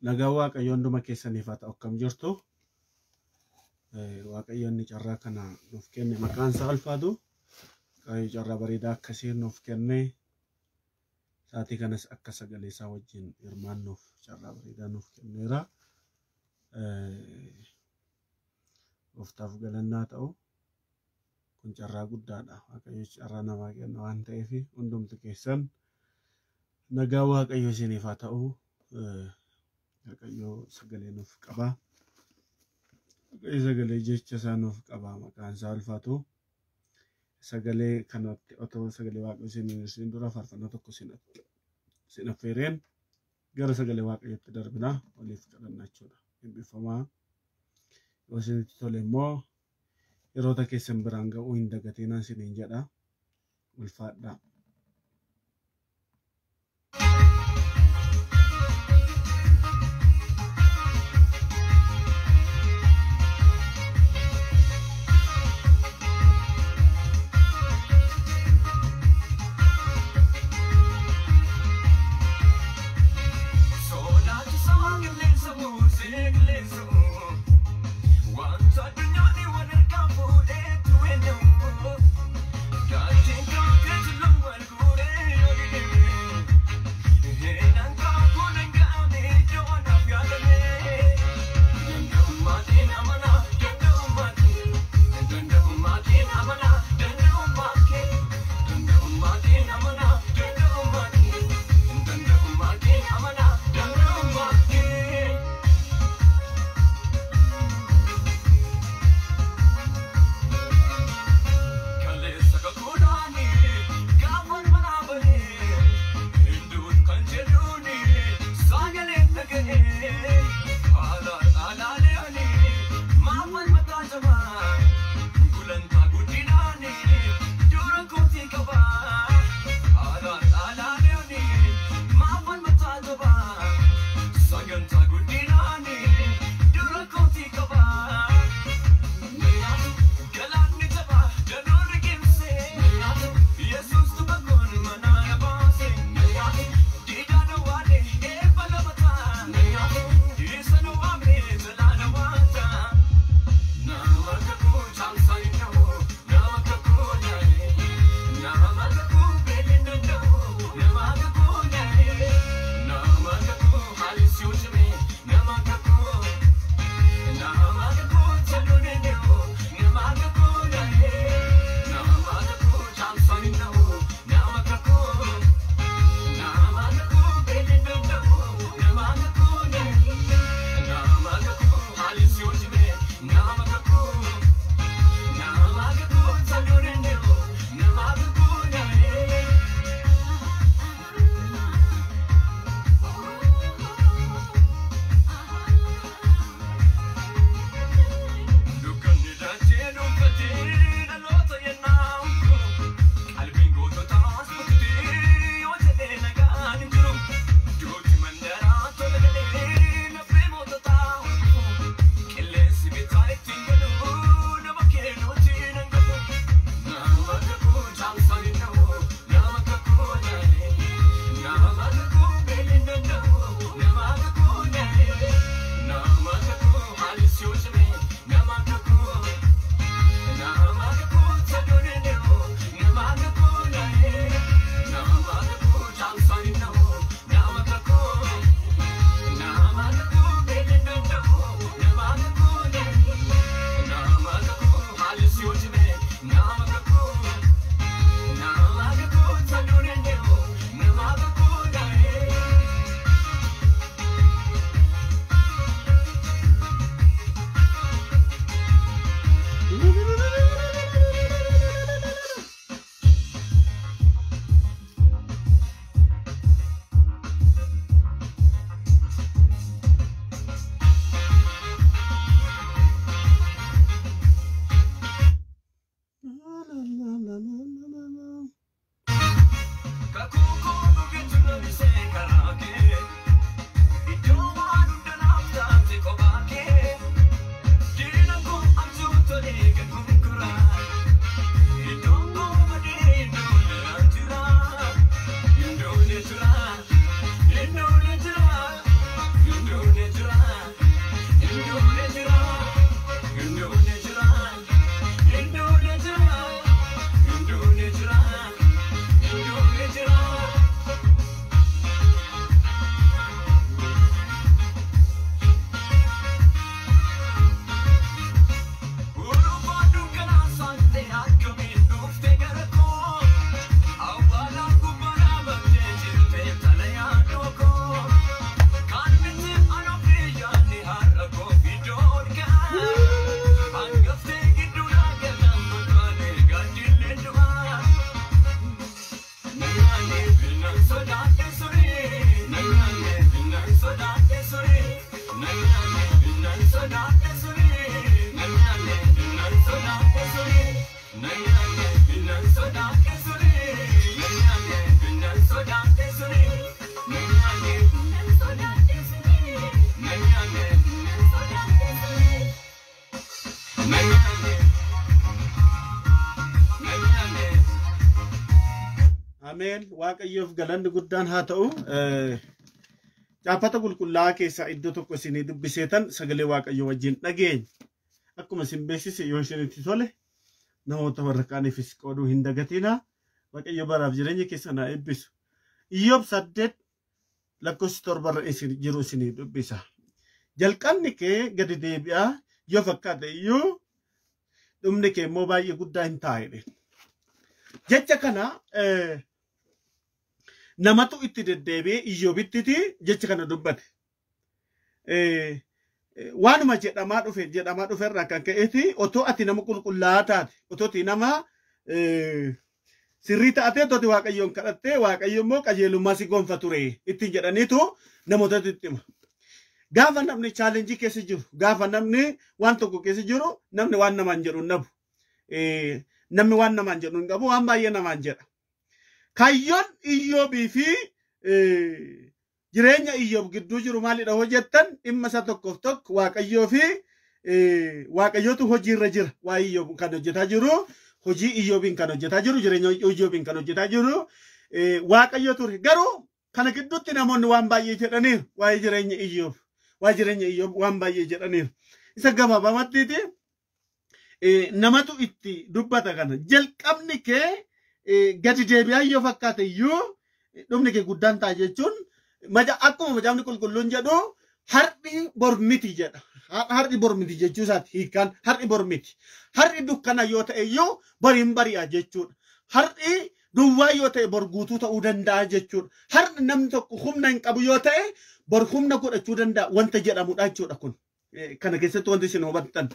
Nagaa Waaqayyoon dhuma keessaniif haa ta'u akkam jirtu. Waaqayyoon ni carraa kana nuuf kenne maqaan isaa ulfaatu. Waaqayyo carraa bareedaa akkasii nuuf kenne. Saatii kanas akka sagalee isaa wajjin hirmaannuuf carraa bareedaa nuuf kenneera. Gooftaaf galannaa ta'u. Kun carraa guddaadha. Waaqayyo carraa namaa kenna waan ta'eef hundumti keessan nagaa Waaqayyo isiniif haa ta'u. Waaqayyo sagalee nuuf qaba. Waaqayyo sagalee jecha isaa nuuf qaba maqaan isaa ulfaatu. Sagalee kanatti otoo sagalee Waaqayyo isin dura faarfannaa tokko isin affeereen gara sagalee Waaqayyootti darbina waliif kadhannaa jechuudha. Eebbifamaa. Yoo isinitti tole immoo yeroota keessan biraan ga'uu hin dagatinaa isiniin jedha. Ulfaadhaa. Long Ameen. Waaqayyoof galanni guddaan haa ta'u. Caafata qulqullaa'aa keessaa iddoo tokko isinii dubbiseetan sagalee Waaqayyoo wajjin dhageenya. Akkuma isin beeksise yoo isinitti tole namoota warra kaaniifis qooduu hin dagatinaa. Waaqayyo baraaf jireenya keessa naa eebbisu. Iyyoob 8 lakkoofsa 7 isin jiru isinii dubbisa. Jalqabni kee gadi deebi'aa yoo fakkaate iyyuu dhumni kee immoo baay'ee guddaa hin taa'edhe. Jecha kana namatu itti deddeebi'ee Iyyoobitti jecha kana dubbate. Waanuma jedhamaa dhuferraa kan ka'eeti otoo ati nama qulqullaa'aa taate otoo ati nama sirrii taatee otoo Waaqayyoon kadhattee Waaqayyo immoo qajeelummaa si gonfa ture ittiin jedhaniitu namootatti itti hima. Gaafa namni chaalenjii keessa jiru, gaafa namni waan tokko keessa jiru, namni waan namaan jedhu hin dhabu. Namni waan namaan jedhu hin qabu, waan baay'ee namaan jedha. Kaayyoon Iyyoobii fi jireenya Iyyoob gidduu jiru maalidha hojjettan dhimma isa tokkoof tokko Waaqayyoo fi Waaqayyootu hojiirra jira. Waa Iyyoob kan hojjetaa jiru, hojii Iyyoobiin kan hojjetaa jiru, jireenya Iyyoobiin kan hojjetaa jiru Waaqayyo ture. Garuu kana gidduutti namoonni waan baay'ee jedhaniiru waa'ee jireenya Iyyoob. Waa'ee jireenya Iyyoob waan baay'ee jedhaniiru. Isa gabaabamatti namatu itti dubbata kana. Jalqabni kee gadi deebi'aa yoo fakkaate iyyuu dhumni kee guddaan ta'a jechuun akkuma macaafni qulqulluun jedhu har'i bor miti jedha. Har'i bor miti jechuu isaati hiikaan har'i bor miti. Har'i dukkana yoo ta'e iyyuu boriin bari'a jechuudha. Har'i duwwaa yoo ta'e bor guutuu ta'uu danda'a jechuudha. Har'i namni tokko humna hin qabu yoo ta'e bor humna godhachuu danda'a wanta jedhamudha jechuudha kun. Kana keessatti wanti isin hubattan.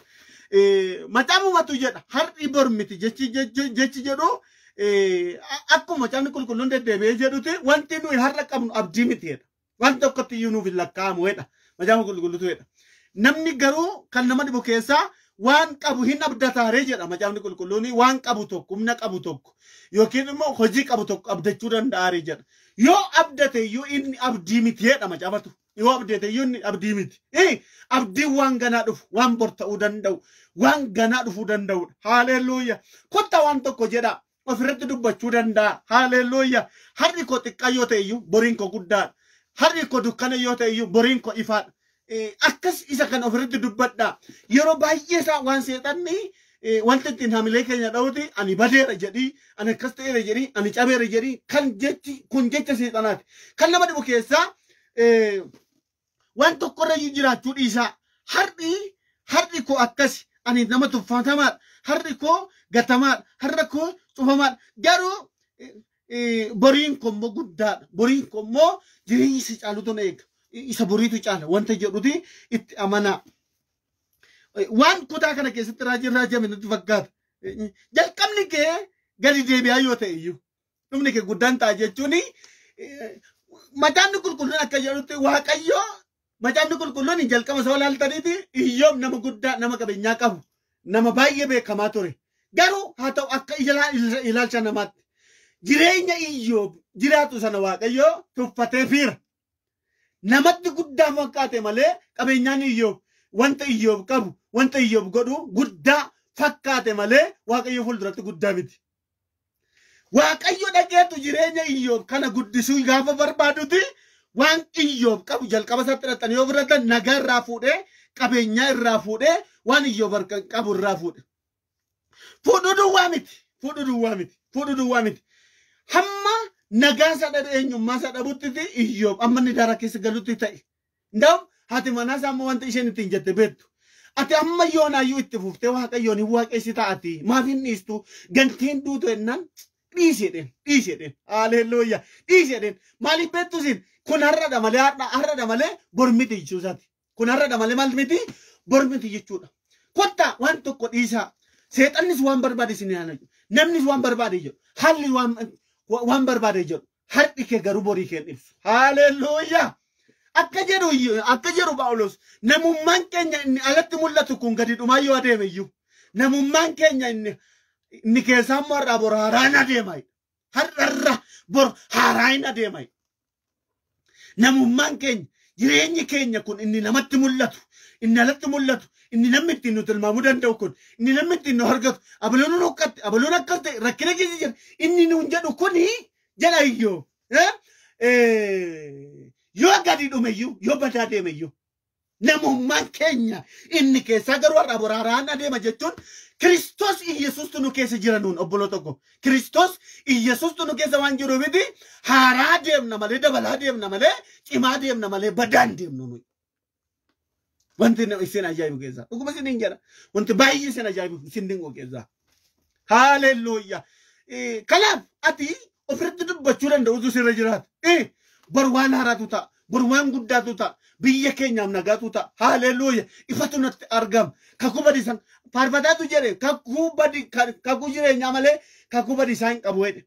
Macaafumatu jedha har'i bor miti jechi jedhu akkuma macaafni qulqulluun deddeebi'ee jedhuti wanti nuyi har'a qabnu abdii mitiidha. Wanti tokkotti iyyuu nuuf hin lakkaa'amuudha. Macaafa qulqulluutu jedha. Namni garuu kan nama dhibu keessaa waan qabu hin abdataaree jedha macaafni qulqulluun waan qabu tokko humna qabu tokko yookiin immoo hojii qabu tokko abdachuu danda'aaree jedha. Yoo abdate iyyuu inni abdii mitiidha macaafatu. Yoo abdate iyyuu inni abdii miti. Abdiin waan ganaa dhufu waan bor ta'uu danda'u waan ganaa dhufuu danda'udha. Haaleluyyaa. Kotta waan tokko jedha. Ofirratti dubbachuu danda'a. Haaleluyyaa. Har'i koo xiqqaa yoo ta'e iyyuu boriin koo guddaadha. Har'i koo dukkana yoo ta'e iyyuu boriin koo ifaadha. Akkas isa kan ofirratti dubbadha. Yeroo baay'ee isaa waan seexanni wanti ittiin hamilee keenya dha'uti ani badeera jedhii, ani akkas ta'eera jedhii, ani cabeera jedhii kan jechi kun jecha seexanaati. Kan nama dhibu keessaa waan tokkorra jiraachuu dhiisaa. Har'i koo akkas ani nama tuffatamaadha. Har'i koo gatamaadha. Har'a koo cufamaadha. Garuu boriin koo immoo guddaadha. Boriin koo immoo jireenya isa caalutu na eega. Isa boriitu caala wanta jedhuti itti amanaa. Waan kutaa kana keessatti raajame nutti fakkaata. Jalqabni kee gadi deebi'aa yoo ta'e iyyuu dhumni kee guddaan ta'a jechuun macaafni qulqulluun akka jedhutti Waaqayyoo macaafni qulqulluun jalqaba isaa ilaaltaniiti Iyyoob nama guddaa nama qabeenyaa qabu nama baay'ee beekamaa ture. Garuu haa ta'u akka ilaalcha namaatti jireenya Iyyoob jiraatu sana Waaqayyoo tuffatee fiira. Namatti guddaa fakkaate malee qabeenyaan Iyyoob wanta Iyyoob qabu wanta Iyyoob godhu guddaa fakkaate malee Waaqayyo fuulduratti guddaa miti. Waaqayyo dhageetu jireenya Iyyoob kana guddisuu gaafa barbaaduti waan Iyyoob qabu jalqaba isaatti hidhatanii yoo fudhatan nagaa irraa fuudhee qabeenyaa irraa fuudhee waan Iyyoob qabu irraa fuudhe. Fuudhuu duwwaa miti. Hamma nagaa isa dhabe eenyummaa isa dhabutti Iyyoob amma inni daara keessa galutti ta'e. Ndaam haati manaa isaa ammoo wanta isheen ittiin jette beektu. Ati amma yoonaayyuu itti fuftee Waaqayyoon hin waaqessi taati. Maaf hin dhiistu? Gantiin duutu jennaan dhiisedhen. Haaleluyyaa. Dhiisedhen. Maaliif beektu isin? Kun har'adha malee bor miti jechuusaati. Kun har'adha malee maal miti? Bor miti jechuudha. Kottaa waan tokko dhiisaa. Seexannis waan barbaade isin yaana jedhu. Namnis waan barbaade jedhu. Haalli waan barbaade jedhu. Har'i kee garuu borii kee ibsu. Haaleluyyaa. Akka jedhu Phaawulos namummaan keenya inni alatti mul'atu kun gadi dhumaa yoo adeeme iyyuu namummaan keenya inni keessaa immoo har'aa bor haaraan adeema. Har'arra bor haaraan adeema. Namummaan keenya jireenyi keenya kun inni namatti mul'atu inni alatti mul'atu inni namni ittiin nu tilmaamuu danda'u kun inni namni ittiin nu argatu abaloon akkas ta'e rakkina keessa jira inni nuun jedhu kuni jala iyo yo gadi dumeyu yo bada demeyu namummaan keenya inni keessa garuu har'a boraaraan adeema jechuun Kiristoos Iyesuustu nu keessa jiranuun obboloota ko Kiristoos Iyesuustu nu keessa waan jiru miti haaraa deemna malee dabalaa deemna malee cimaa deemna malee badaan deemnu nuyi. Wanti isin ajaa'ibu keessa dhuguma isin hin jedha wanti baay'ee isin ajaa'ibu isin dinqoo keessa. Haaleluyyaa. Kanaaf ati ofirratti dubbachuu danda'utu sirra jiraata. Bor waan haaraatu ta'a. Bor waan guddaatu ta'a. Biyya keenyaaf nagaatu ta'a. Haaleluyyaa. Ifatu natti argama. Kakuu badiisan faarfataatu jedhe kakuu jireenyaa malee kakuu badiisaa hin qabu jedhe.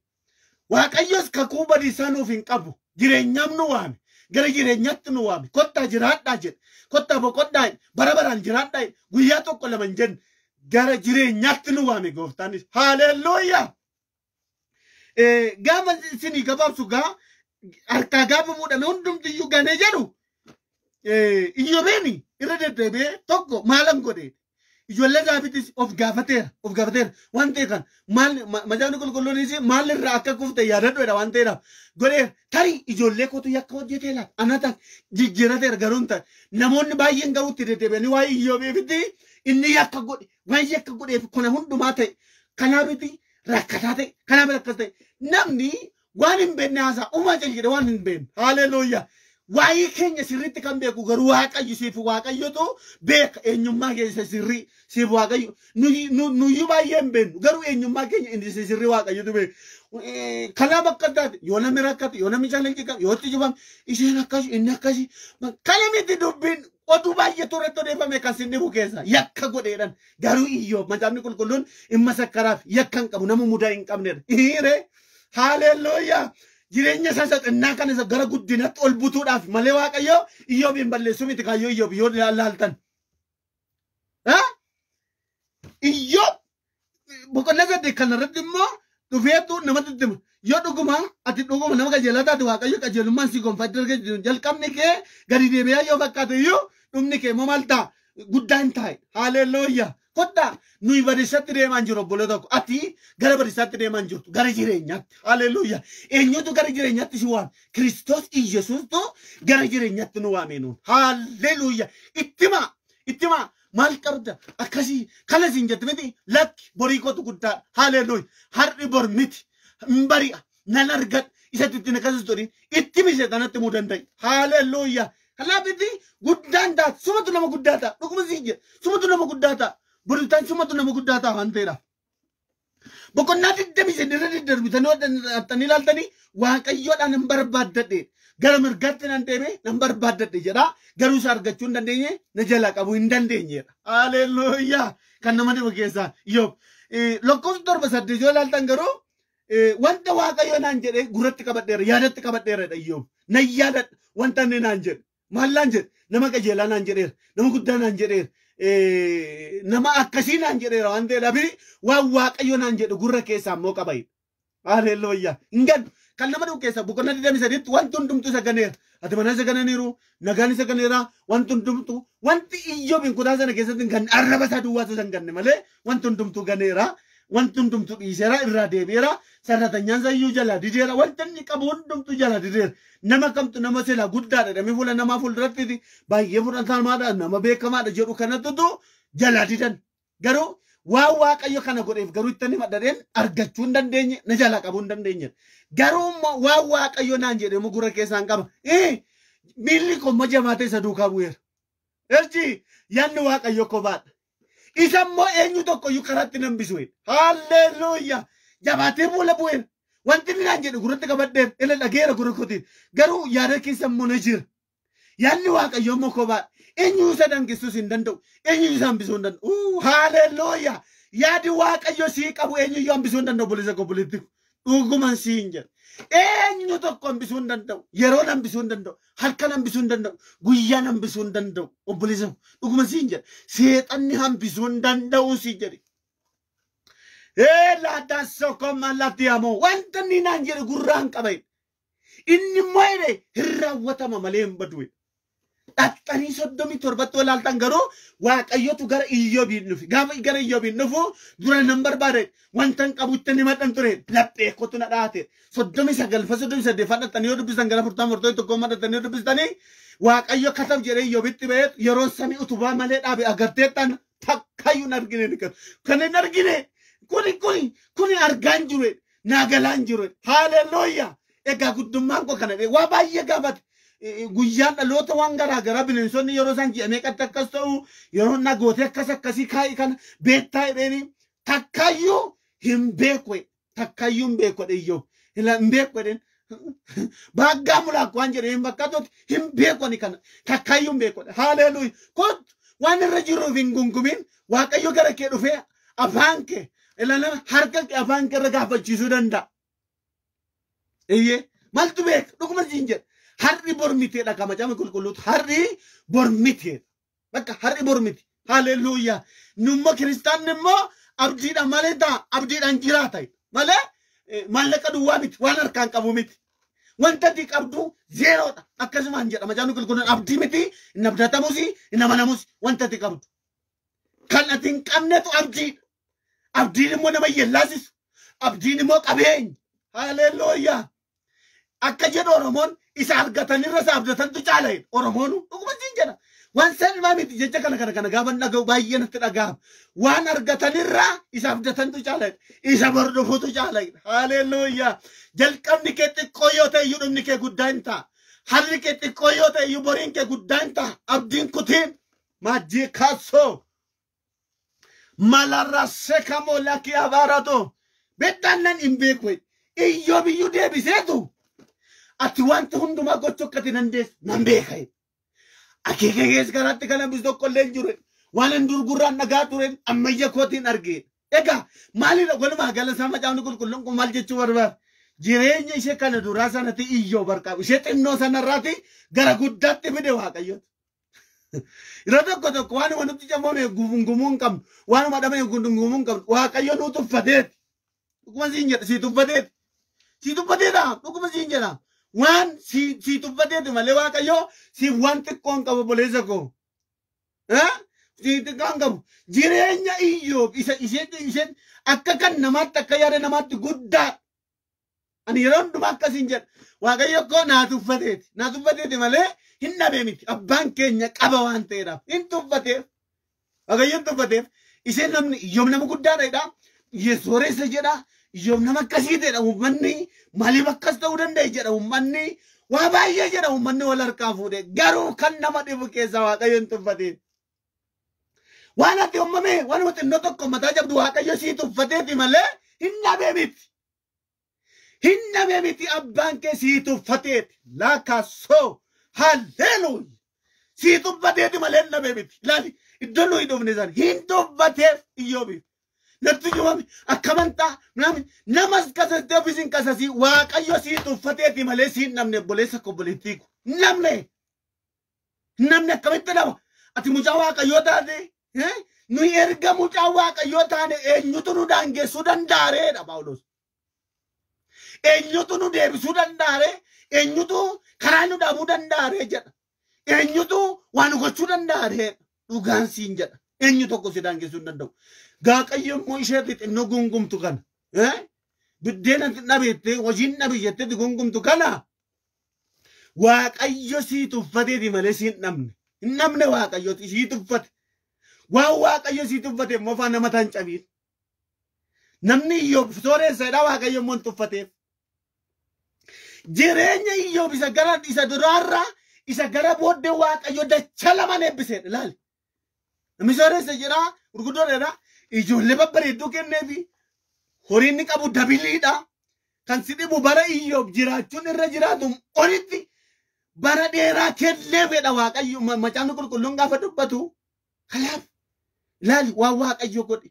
Waaqayyos kakuu badiisaa nuuf hin qabu. Jireenyaaf nu waame. Gara jireenyaatti nu waame. Kottaa jiraadhaa jedhe. Kottaa boqodhaa bara baraan jiraadhaa jedhe. Guyyaa tokko lama hin jenne. Gara jireenyaatti nu waame gooftaanis. Haaleluyyaa. Gaafa isinii gabaabsu gaa harkaa gaafa muudhame hundumtiyyuu ganee jedhu Iyyoobeen irra deddeebi'ee tokko maalan godhe ijoollee Daawitis of gaafateera waan ta'e kan macaafni qulqulluunis maalirraa akka kufte yaadadhoodha waan ta'eedhaaf godheera tarii ijoollee kootu yakka hojjetee laata anata jijjiirateera garuu hin ta'e namoonni baay'een garuu itti deddeebi'anii waa'ee Iyyoobeefitti inni yakka godhe waan yakka godheef kana hundumaa ta'e kanaafiti rakkataa ta'e kanaaf akkas ta'e namni waan hin beekne haasaa uumaa jedhe waan hin beekne haaleluyyaa. Waa'ee keenya sirriitti kan beeku garuu waaqayyo siif waaqayyotu beeka eenyummaa keessa sirrii siif waaqayyo nuyyuu baay'ee hin beeknu garuu eenyummaa keenya inni sirrii waaqayyotu beeka. Kanaaf akka taate yoo namni rakkate yoo namni challenge qabu yoo itti jibame isheen akkasi inni akkasi kana miti dubbiin oduu baay'eetu irratti odeeffame kan sin dhibu keessa yakka godheedhaan garuu Iyyoob macaafni qulqulluun dhimma sakkaraaf yakka hin qabu nama mudaa hin qabnedha. Hiiree haaleluyyaa. Jireenya isaa xinnaa kan isa gara guddinatti ol butuudhaaf malee waaqayyo Iyyoobiin balleessuu miti kaayyoo Iyyoob yoo ilaaltan. Iyyoob boqonnaa 8 kanarratti immoo dhufeetu namatti hima yoo dhuguma ati dhuguma nama qajeelaa taate waaqayyo qajeelummaan si gonfadde jalqabni kee gadi deebi'aa yoo fakkaate iyyuu dhumni kee immoo maal ta'a guddaa hin taa'e. Haaleluyyaa. Kottaa nuyi badiisatti deemaan jiru obboloota ko ati gara badiisatti deemaan jirtu gara jireenyaatti. Haaleluyyaa. Eenyutu gara jireenyaatti si waame? Kiristoos Iyesuustu gara jireenyaatti nu waame nuun. Haaleluyyaa. Ittima maal qabda akkasii kana siin jette miti lakki borii kootu guddaa. Haaleluyyaa. Har'i bor miti hin bari'a nan argadha isatti ittiin akkasis todhi ittimi seexanatti muu danda'i. Haaleluyyaa. Kanaaf itti guddaan taate sumatu nama guddaa ta'a. Dhuguma siin jedhe sumatu nama guddaa ta'a. Buritaan sumatu nama guddaa ta'a waan ta'eedhaaf. Boqonnaa 28 irra deddeebitanii ilaaltanii waaqayyoodhaan hin barbaaddadhe gara mirgaatti nan deeme nan barbaaddadhe jedha garuu isa argachuu hin dandeenye na jalaa qabuu hin dandeenyedha. Haaleluyyaa. Kan nama dhibu keessaa Iyyoob. Lakkoofsa 7 yoo ilaaltan garuu wanta waaqayyo naan jedhe gurratti qabadheera yaadatti qabadheeradha Iyyoob. Nan yaadadha wanta inni naan jedhe maal naan jedhe nama qajeelaa naan jedheera nama guddaa naan jedheera. Nama akkasii naan jedheera waan ta'eedhaaf waan waaqayyo naan jedhu gurra keessaa immoo qabayidha. Haaleluyyaa. Hin gaddu kan nama dhibu keessaa boqonnaa 23tti wanti hundumtu isa ganeera. Ati mana isa gananiiru nagaan isa ganeera wanti hundumtu wanti Iyyoob kutaa sana keessatti kan arraba isaa duwwaatu isa hin ganne malee wanti hundumtu ganeera. Wanti hundumtu dhiiseera irraa deebi'eera sarratanyaan sayyuu jala dideera wanti inni qabu hundumtu jala dideera. Nama kamtu nama sila guddaadha dhamee fuula namaa fuulduratti baay'ee fudhatamaadha nama beekamaadha jedhu kanattutu jala didan garuu waan waaqayyo kana godheef garuu itti madadeen argachuu hin dandeenye na jala qabuu hin dandeenye garuu waan waaqayyo naan jedhe immoo gurra keessaan qaba miilli koo jamaatee isa duukaa bu'eera. Erji yaadni waaqayyo kophaadha. Isa immoo eenyu tokkoyyuu karaatti nambisu. Haaleluyyaa. Jabaatee fuula bu'eera. Wanti inni naan jedhe gurratti qabadheera. Ila dhageera gurra kootiin. Garuu yaada keessa immoo na jira. Yaadni waaqayyo immoo kophaadha. Eenyu isa danqisuus hin danda'u. Eenyu isa hambisuu hin danda'u. Haaleluyyaa. Yaadi waaqayyo sii qabu eenyu hambisuu hin danda'u bulisa obboleetti. Dhuguman sii hin jedhu. Eenyu tokko hambisuu hin danda'u. Yeroon hambisuu hin danda'u. Halkan hambisuu hin danda'u. Guyyaan hambisuu hin danda'u. Obboleessa dhuguman sii hin jedhu. Seexanni hambisuu hin danda'u sii jedhe. Laadaan sokkoma latti hamoo wanta inni naan jedhe gurraan qabe. Inni immoo jedhe hin raawwatama malee hin badu. Dhaxxanii 37 walaaltan garuu waaqayyotu gara Iyyoobiin dhufe. Gaafa gara Iyyoobiin dhufu dura nan barbaade wantan qabutti ni madhan ture. Laphee kootu na dhaate. 39 fa 38 fadhatanii yoo dubbisan gara 41 tokko madhatanii yoo dubbistanii waaqayyo katab jedhee Iyyoobitti ba'ee yeroo samii utubaa malee dhaabe agarteettan takkayyuu hin argine ni kan hin argine kuni argaan jiru naagalaan jiru. Haalelooyaa. Egaa guddummaan koo kana waa baay'ee gaafate. Guyyaan dhaloota waan garaa bineensonni yeroo isaan ji'a meeqatti akkas ta'u yeroo nagootee akkasii kaa'ii kana beektaa jedhanii takkaayyuu hin beekwe Iyyoob hin beekwe baaggaa mulaak waan jedhee hin fakkaatutti hin beekoni kana takkaayyuu hin beekwe. Haaleluyyaa. Kootu waan irra jiruuf hin gungumin waaqayyo gara kee dhufee afaan kee harka kee afaan kee irra gaafachiisuu danda'a. Iyyee maaltu beeka dhuguma siin jedha. Harri bormiteedha kama jama qulqulluutu harri bormiteedha. Bakka harri bormite. Haaleluyyaa. Nummo kiristaanni immoo abdiidhaan malee ta'a abdiidhaan jiraata malee maallaqa duwwaa miti waan harkaan qabu miti. Wanta ati qabdu zeeroodha. Akkasumaan jedhama jama qulqulluun abdii miti hin abdatamus hin amanamus wanta ati qabdu. Kan ati hin qabnetu abdiidha. Abdiin immoo nama yellaasisu. Abdiin immoo qabeenya. Haaleluyyaa. Akka jedhu Oromoon isa argatanirra isa abdatantu caala Oromoon dhuguma siin jedha. Waan salphaa miti jecha kana gaafa dhaga'u baay'ee natti dhaga'ama. Waan argatanirra isa abdatantu caala isa bordofutu caala. Haaleluyyaa. Jalqabni kee xiqqoo yoo ta'e iyyuu dhumni kee guddaa hin ta'a. Harri kee xiqqoo yoo ta'e iyyuu boriin kee guddaa hin ta'a. Abdiin kutiin maajjii kaasoo malarraasee kamoo lakkii abaaraatoo beektaan nan hin beeku Iyyoob iyyuu deebiseetu. Ati wanti hundumaa gochuu akkati nan beeka. Akeeka keessa karaatti kana bis tokko illee jiru. Waan hin durgurraan dhagaa ture ammayya kootiin argee. Egaa maalidha walumaa gala isaa macaafni qulqulluun kun maal jechuu barbaada? Jireenya ishee kana duraa sanatti Iyyoob barqaabu. Ishee xinnoo sanarraati gara guddaatti fide waaqayyo. Yeroo tokko waan nuti cammoome gumuu hin qabnu. Waanuma dhabame gumuu hin qabnu. Waaqayyo nuu tuffateeti. Dhuguma siin jedha sii tuffateeti. Sii tuffateedha. Dhuguma siin jedha. Waan si tuffateeti malee waaqayyo si waan xiqqoon qabu boleessa koo. Si xiqqoon qabu. Jireenya Iyyoob isheen akka kan namaatti akka yaada namaatti guddaa. Ani yeroo hundumaa akkasiin jedha. Waaqayyo koo naa tuffateeti. Naa tuffateeti malee hin dhabee miti. Abbaan keenya qaba waan ta'eedhaaf. Hin tuffateef. Waaqayyo hin tuffateef. Isheen namni Iyyoob nama guddaadha. Yesooressa jedha. Iyyoob nama akkasii ta'edha uummanni maaliif akkas ta'uu danda'a jedha uummanni waa baay'ee jedha uummanni wal harkaa fuudhe garuu kan nama dhibu keessaa waaqayyo hin tuffateef. Waan ati uumame waan xinnoo tokko mataa jabdu waaqayyo sii tuffateeti malee hin dhabee miti. Hin dhabee miti abbaan kee sii tuffateeti. Laakasoo haalleluuyaa. Sii tuffateeti malee hin dhabee miti. Ilaali iddoo nuyi dhufne sana hin tuffateef Iyyoobiif. Natti jumame akkamantaa namas kasatti ofiisin kasasii waaqayyo sii tuffateeti malee sii namne boleessa kobboleettii ku namne akkamitti dhaba ati mucaa waaqayyoo taate nuyi erga mucaa waaqayyoo taane eenyutu nu daangeessuu danda'areedha Phaawulos. Eenyutu nu deebisuu danda'are eenyutu karaa nu dhaabuu danda'are jedha. Eenyutu waan gochuu danda'are dhugaan siin jedha. Eenyu tokko si daangeessuu hin danda'u. Waaqayyo immoo isheetti xinnoo gungumtu kana. Biddeena dhabeettee hojiin dhabe jettetti gungumtu kana. Waaqayyo sii tuffateeti malee sii hin dhabne. Hin dhabne waaqayyooti sii tuffate. Waan waaqayyo sii tuffate immoo faana mataa hin cabiin. Namni Iyyoob sooressadha waaqayyo immoo hin tuffateef. Jireenya Iyyoob isa duraarraa isa gara booddee waaqayyo dacha lamaan eebbiseedha ilaali. Namni sooressa jira gurguddoodha. Ijoollee babbareedduu kenneefi horiin inni qabu dabiliidha. Kan si dhibu bara Iyyoob jiraachuun irra jiraatu olitti bara dheeraa kenneefedha waaqayyo macaafni qulqulluun gaafa dubbatu. Kanaaf ilaali waan waaqayyo godhe.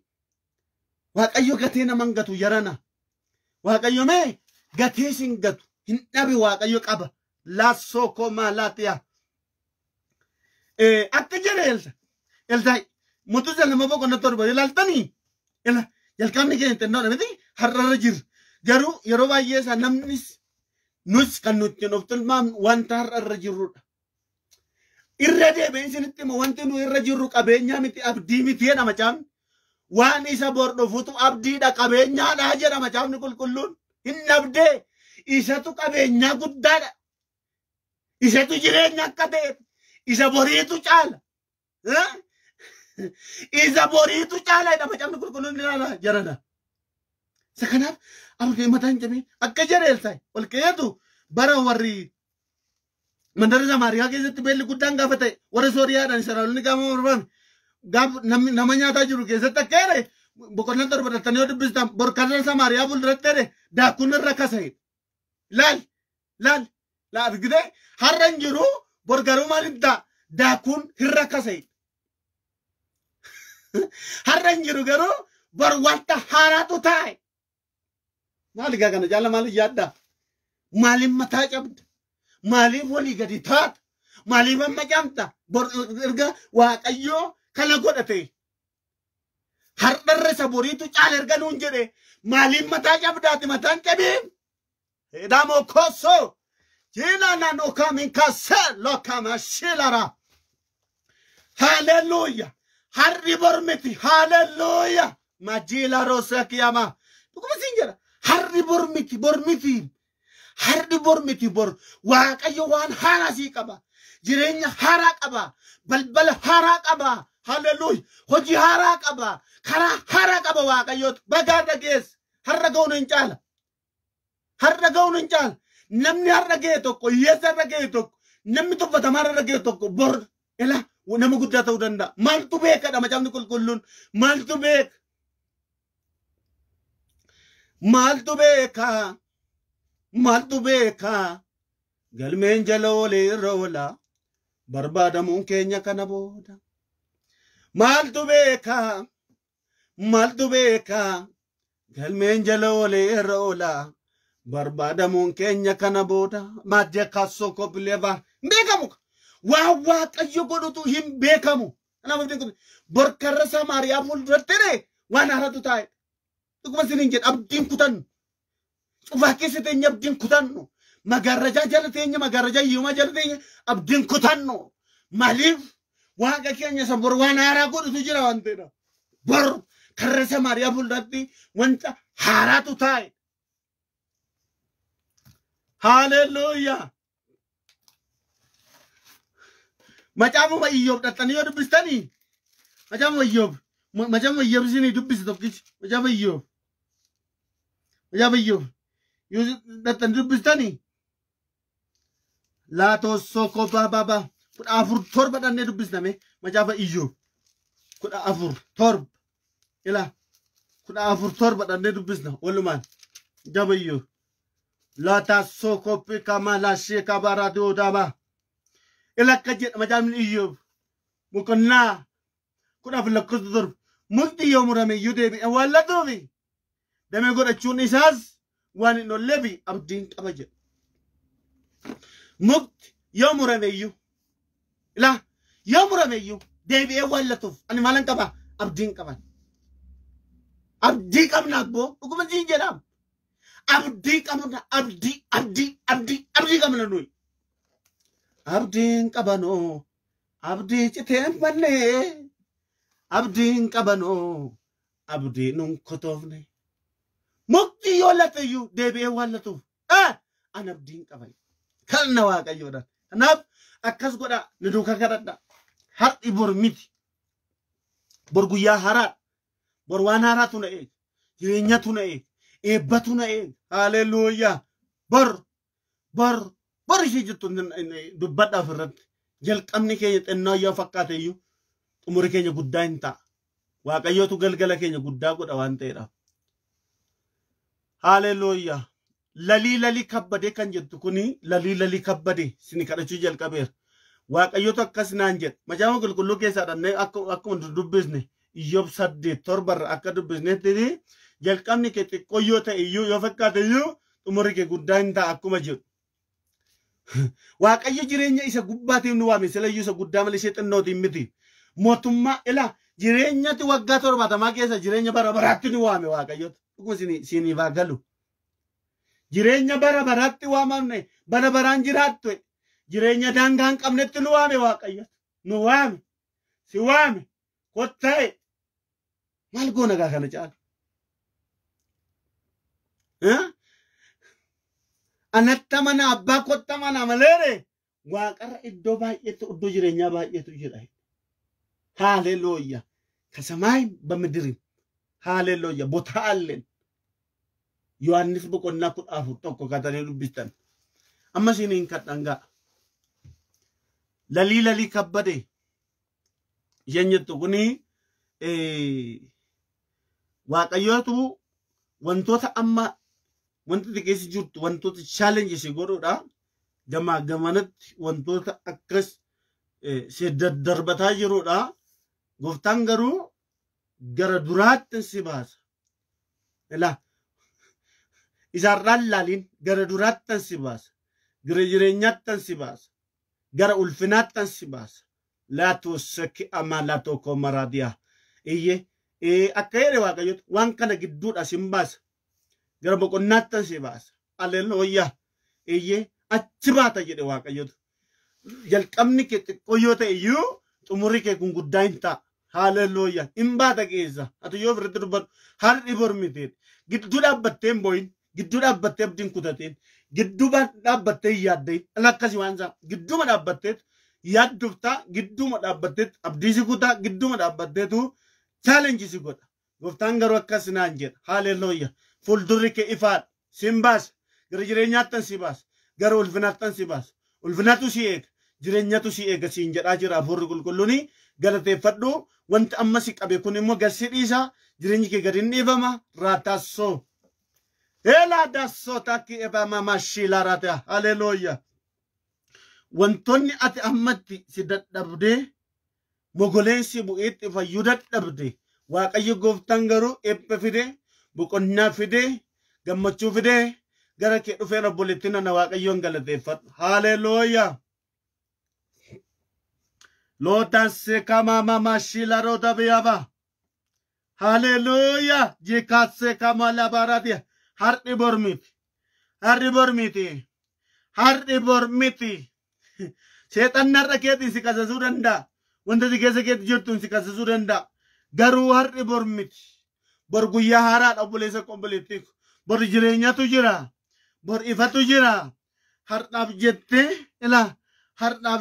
Waaqayyo gatee nama hin gatu yarana. Waaqayyo mee gatee sin gatu hin dhabe waaqayyo qaba. Laassoo koo maalaatiyaa. Akka jedhe Elsaay. Mutuza nama boqonnaa torba ilaaltanii jalqabni keenya xinnoodha miti har'arra jiru garuu yeroo baay'ee isaa namnis nus kan nuti of tilmaamnu wanta har'arra jirrudha. irra deebiin isinitti moo wanti nu irra jirru qabeenyaa miti abdii miti jedha macaafni. Waan isa bor dhufutu abdiidha qabeenyaadha jedha macaafni qulqulluun. Hin abdee isatu qabeenyaa guddaadha. Isatu jireenya akka ta'e isa boriitu caala. Isa boriitu caala jedha macaafni qulqulluun ilaala jarana. Isa kanaaf abdii mataan jabee akka jareelsaa ol keeyatu bara warri mandara Samaariyaa keessatti beelli guddaan gaafa ta'e warra Sooriyaadhaan Israa'eloonni gaafa morman nama nyaataa jiru keessatti akka jedhe boqonnaa torba dhattanii yoo dubbistan borkarra Samaariyaa fuulduratti jedhe daakuun irra kasa'e. Laal argitee har'a hin jiru borgaruu maaliif ta'a daakuun irra kasa'e. Har'a hin jiru garuu bor wanta haaraatu taa'e. Maali gaa kana jaala maaliif yaaddaa? Maaliif mataa cabda? Maaliif walii gadi taata? Maaliif amma camta? Erga Waaqayyoo kana godhate. Har'arra isa boriitu caala erga nuun jedhe maaliif mataa cabdaati mataan cabeen? Edaamoo koosoo jiina naannoo kamiin kaasee lookama shilara. Haleluuya! Har'i bormiti haleluuya! Majiila roosee kiyama. Dhuguma siin jedha. Har'i bormiti. Har'i bormiti bor Waaqayyo waan haaraa sii qaba. Jireenya haaraa qaba. Balbala haaraa qaba. Haleluuya. Hojii haaraa qaba. Karaa haaraa qaba Waaqayyooti. Bagaa dhageessa. Har'a ga'uun hin caala. Har'a ga'uun hin caala. Namni har'a ga'e tokko, hiyyeessa har'a ga'e tokko, namni tuffatamaa har'a ga'e tokko bor ela nama guddaa ta'uu danda'a. Maaltu beekadha macaafni qulqulluun? Maaltu beeka? Maaltu beeka? Maaltu beeka? Galmeen jala oolee irra oola. Barbaadamuun keenya kana booda. Maaltu beeka? Maaltu beeka? Galmeen jala oolee irra oola. Barbaadamuun keenya kana booda. Maddee kaasoo koppileefaa. Beekamu. Waa Waaqayyo godhutu hin beekamu. Borkarra Samaariyaa fuulduratti waan haaraatu taa'e. Dhuguma siniin jedha abdiin kutannu. Cufaa keessa teenya abdiin kutannu. Magaarrajaa jala teenya magaarrajaa hiyyumaa jala teenya abdiin kutannu. Maaliif Waaqa keenya san bor waan haaraa godhutu jira waan ta'edha. Bor karra Samaariyaa fuulduratti wanta haaraatu taa'e. Haleluuyaa. Macaafuma Iyyoob dhattanii yoo dubbistanii macaafuma Iyyoob isinii dubbisi tokkichi macaafuma Iyyoob yoo dhattanii dubbistanii laatoo sokoo baabaa 14 dhannee dubbisname macaafa Iyyoob 14 ila 14 dhannee dubbisna walumaan macaafa Iyyoob laata sokoo kama la sheka barado daba ila kajet macaafni Iyyoob muqannaa 14 mukti yoo murame yudeebi walla doobi damee godhachuun isaas waan hin olleefi abdiin qaba jedha. Mukti yoo murame iyyuu ila yoo murame iyyuu deebi'ee wallatuuf ani maalan qaba abdiin qaban. Abdii qabna abboo dhuguma siin jedhaam. Abdii qabna abdii qabna nuyi. Abdiin qabanoo abdii citeen mallee abdiin qabanoo abdii nun kotoofne. Mukti yoo latayyuu deebi'ee wallatuuf an abdiin qaban. Kan na Waaqayyoodha. Kanaaf akkas godha ni duuka kadhadha. Har'i bor miti. Bor guyyaa haaraa. Bor waan haaraatu na eega. Jireenyatu na eega. Eebbatu na eega. Haleluuyaa. Bor ishee jettu dubbadhaaf irratti. Jalqabni keenya xinnoo yoo fakkaate iyyuu umuri keenya guddaa hin ta'a. Waaqayyootu galgala keenya guddaa godha waan ta'eedhaaf. Haleluuyaa. Lalii kabbadee kan jettu kuni lalii kabbadee sini kadhachuu jalqabeera. Waaqayyootu akkas naan jedha. Macaafa qulqulluu keessaa dhannee akkuma dubbisne Iyyoob 8:7 akka dubbisnetti jalqabni kee xiqqoo yoo ta'e iyyuu yoo fakkaate iyyuu umuri kee guddaa hin ta'a akkuma jedhu. Waaqayyo jireenya isa gubbaatiif nu waame silayyuu isa guddaa malee ishee xinnootiin miti. Mootummaa ila jireenyatti waggaa 70 keessa jireenya bara baraatti nu waame Waaqayyotu. Dhuguma siniif haa galu. Jireenya bara baraatti waamamne bara baraan jiraattu jireenya daangaan qabnetti nu waame waaqayyo nu waame si waame kottaa'e maal goona gaa kana caala anatti mana abbaa kotta mana maleere waaqarra iddoo baay'eetu iddoo jireenyaa baay'eetu jira. Haleluuyaa ከሰማይ በምድር haleluuyaa ቦታአለን ዮሐንስ በቆና ኩጣፉ tokko katane dubbistan amma sinin kadhanga lali kabbade yenyettu kuni waaqayyootu wantoota amma wanti xiqqeessi jirtu wantoota challenge si godhuudha gamanatti wantoota akkas si daddarbataa jiruudha gooftaan garuu gara duraatti si baasa ila isarraan laalin gara duraatti si baasa gara jireenyaatti si baasa gara ulfinaatti si baasa laatu saki amala tokko maraadiya iyye akka jedhe waaqayyo waan kana gidduudha sin baasa gara boqonnaatti si baasa haleluuyaa iyye achi baata jedhe waaqayyo jalqabni kee xiqqoo yoo ta'e iyyuu xumurri kee kun guddaa hin ta'a. Haleluuyaa hin baata keessa ati yoo ofirratti dubbatu har'i bormiteet gidduu dhaabbatteen booyin gidduu dhaabbattee abdiin kutateen gidduu dhaabbattee yaaddeet alakkasi waan isaa gidduuma dhaabbatteet yaadduftaa gidduuma dhaabbatteet abdiisi kutaa gidduuma dhaabbatteetu chaalenjii si godha gooftaan garuu akkas naan jedha haleluuyaa fuuldurri kee ifaadha sin baasa gara jireenyaattan si baasa gara ulfinaattan si baasa ulfinatu si eega jireenyatu si eega siin jedhaa jira hafuurri qulqulluuni galateeffadhu wanti amma si qabe kun immoo galsi dhiisaa jireenyi kee gadi hin dhiifama raatassoo elaa dassoo takki ebama mashila raata haleluuyaa wantoonni ati ammatti si dadhabdee mogoleensi bu'eetti fayyuu dadhabde waaqayyo gooftaan garuu eebba fidee boqonnaa fidee gammachuu fidee gara kee dhufeen obboleettiin na waaqayyoon galateeffadhu haleluuyaa Lotanse kama mama shila roda biyaba. Haleluya. Jikatse kama labaradia. Hardi bormiti. Hardi bormiti. Hardi bormiti. Setan narra keetiin si kasasuu danda'a. Wanta si keessa keetti jirtuun si kasasuu danda'a. Garuu hardi bormiti. Bor guyyaa haaraadha obboleessa obboleettiiku. Bor jireenyatu jira. Bor ifatu jira. Hardhaaf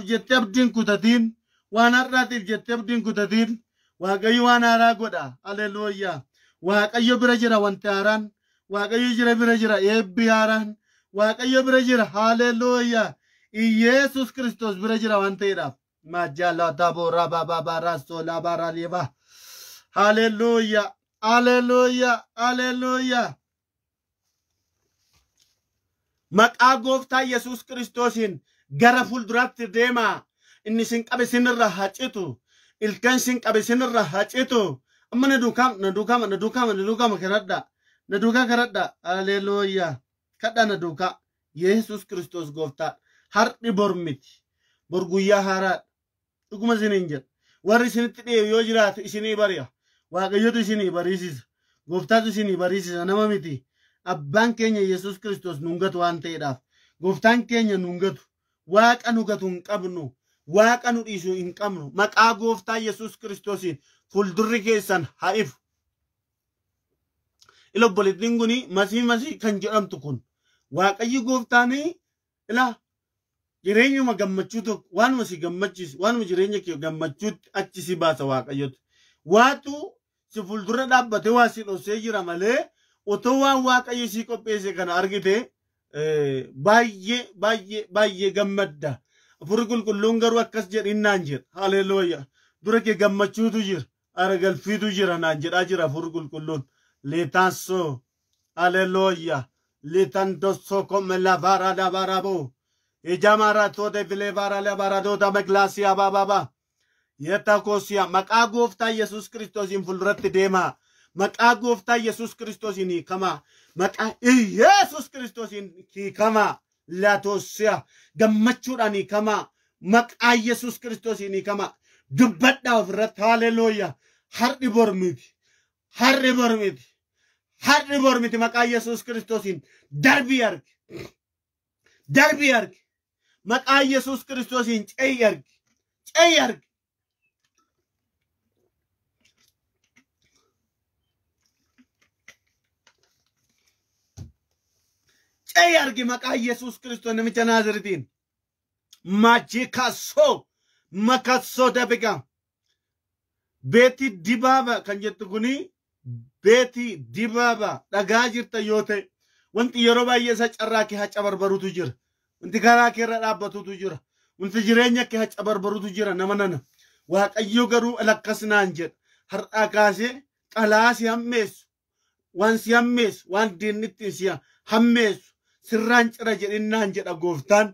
jettee abdiin kutatiin. Waan har'aatiif jettee abdiin kutatiin waaqayyo waan haaraa godha haleluuyaa waaqayyo bira jira wanti haaraan waaqayyo bira jira eebbi haaraan waaqayyo bira jira haleluuyaa Iyesus Kristos bira jira waan ta'eedhaaf majaalata boora baabaa soolaa baara leeba haleluuyaa haleluuyaa haleluuyaa maqaa gooftaa Yesus Kristosiin gara fuulduraatti deemaa inni sin qabe sinirra hacitu ilkan sin qabe sinirra hacitu amma na duukama karadha haleluuyaa kadha na duuka Yesus Kristos gooftaa har'i bormiti bor guyyaa haaraadha dhuguma isiniin jedha warri isinitti dhi'eewu yoo jiraatu isinii bari'a waaqayyotu isinii bariisisa gooftaatu isinii bariisisa nama miti abbaan keenya Yesus Kristos nungatu waan ta'eedhaaf gooftaan keenya nungatu waaqa nugatu hin qabnu waaqa nu dhiisuu hin qabnu maqaa gooftaa Yesus Kristosiin fuuldurri keessan haa ifu. Ila obboleettiin kuni masii kan jedhamtu kun waaqayyo gooftaanii ila jireenyuma gammachuu tokko waanuma si gammachiisu waanuma jireenya kee gammachuutti achi si baasa waaqayyotu waatu si fuuldura dhaabbate waa si dhoosee jira malee otoo waan waaqayyo si qopheesse kana argite baay'ee gammadda. Hafuurri qulqulluun garuu akkas jedhin naan jedha haleluuyaa dura kee gammachuutu jira aragalfiitu jira naan jedhaa jira hafuurri qulqulluun leetaansoo haleluuyaa leetandossoo komme lafaara dabaraboo ijamaara toote filee baara baaradoota meklaasiyaa baababa yetta koosiyaa maqaa gooftaa Yesus Kiristoosiin fuulduratti deemaa maqaa gooftaa Yesus Kiristoosiin hiikamaa maqaa Yesus Kiristoosiin hiikamaa laatoosiyaa gammachuudhaan hiikamaa maqaa Yesus Kiristoosiin hiikamaa dubbadhaa ofirratti haleluuyaa har'i bormiti maqaa Yesus Kiristoosiin darbii arge maqaa Yesuus Kiristoosiin ce'i argi. Ce'i argi maqaa Yesuus Kiristoos namicha Naaziritiin. Makassoo dabiqa. Beeti dibaaba kan jettu kuni beeti dibaaba dhagaa jirta yoo ta'e wanti yeroo baay'ee isa carraa kee haca barbarutu jira. Wanti karaa kee irra dhaabbatutu jira. Wanti jireenya kee haca barbarutu jira nama nana. Waaqayyo garuu lakkas naan jedha. Har'aa kaasee qalaa si hammeessu. Waan si hammeessu waan diinnitti si hammeessu. Sirraan cira jedhinnaan jedha gooftaan.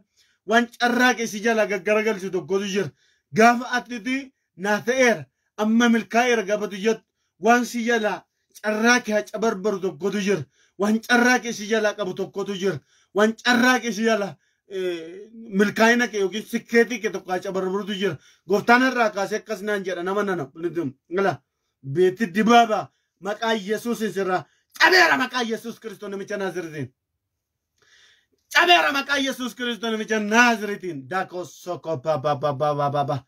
Waan carraa kee si jala gaggaragalchu tokkotu jira. Gaafa atitti naa ta'eera. Amma milkaa'eera gaafatu jettu waan si jala carraa kee haca barbaru tokkotu jira. Waan carraa kee si jala qabu tokkotu jira. Waan carraa kee si jala milkaa'ina kee yookiin sikkeetii kee tokko haca barbarutu jira. Gooftaan irraa kaasee akkas naan jedha nama nana. Beeti dibaaba maqaa Yesuus sirraa cabeera maqaa Yesuus Kiristoos namicha Naaziritiin. Cabeera maqaa Yesuus Kiristoos namicha Naaziritiin. Daakoo sokoo baabaa.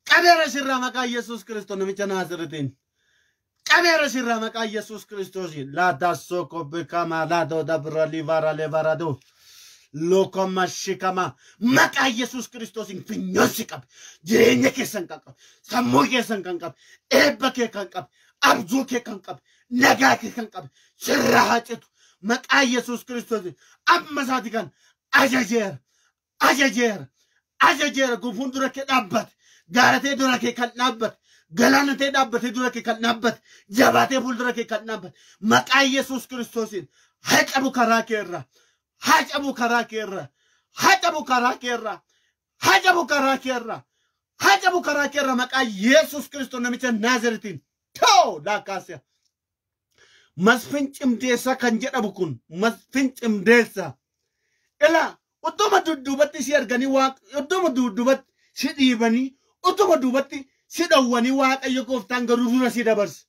Cabeera sirraa maqaa Yesuus Kiristoos namicha Naaziritiin. Cabeera sirraa maqaa Yesuus Kiristoosiin. Laadaa sokoo beekamaa laadoo dabra livaara levaradoo. Lookoma shikama maqaa Yesuus Kiristoosiin finyoonsi qabe. Jireenya keessan kan qabe. Sammuu keessan kan qabe. Eebba kee kan qabe. Abjuu kee kan qabe. Nagaa kee kan qabe. Sirraa haa citu. Maqaa Yesuus Kiristoosiin. Amma isaati kan ajajeera gufuun dura kee dhaabbate. Gaaratee dura kee kan dhaabbate. Galaanatee dhaabbatee dura kee kan dhaabbate. Jabaatee fuuldura kee kan dhaabbate. Maqaa Yesuus Kiristoosiin. Haa cabu karaa kee irraa. Hajabu karaa kee irraa. Hajabu karaa kee irraa. Hajabu karaa kee irraa. Hajabu karaa kee irraa maqaa Yesuus Kiristoos namicha Naaziritiin. Too laakaasya. Masfin cimdeessa kan jedhamu kun masfin cimdeessa. Ilaa utuma dudduubatti si arganii utuma dudduubatti si dhiibanii utuma duubatti si dhowwanii Waaqayyo gooftaan garuu dura si dabarsa.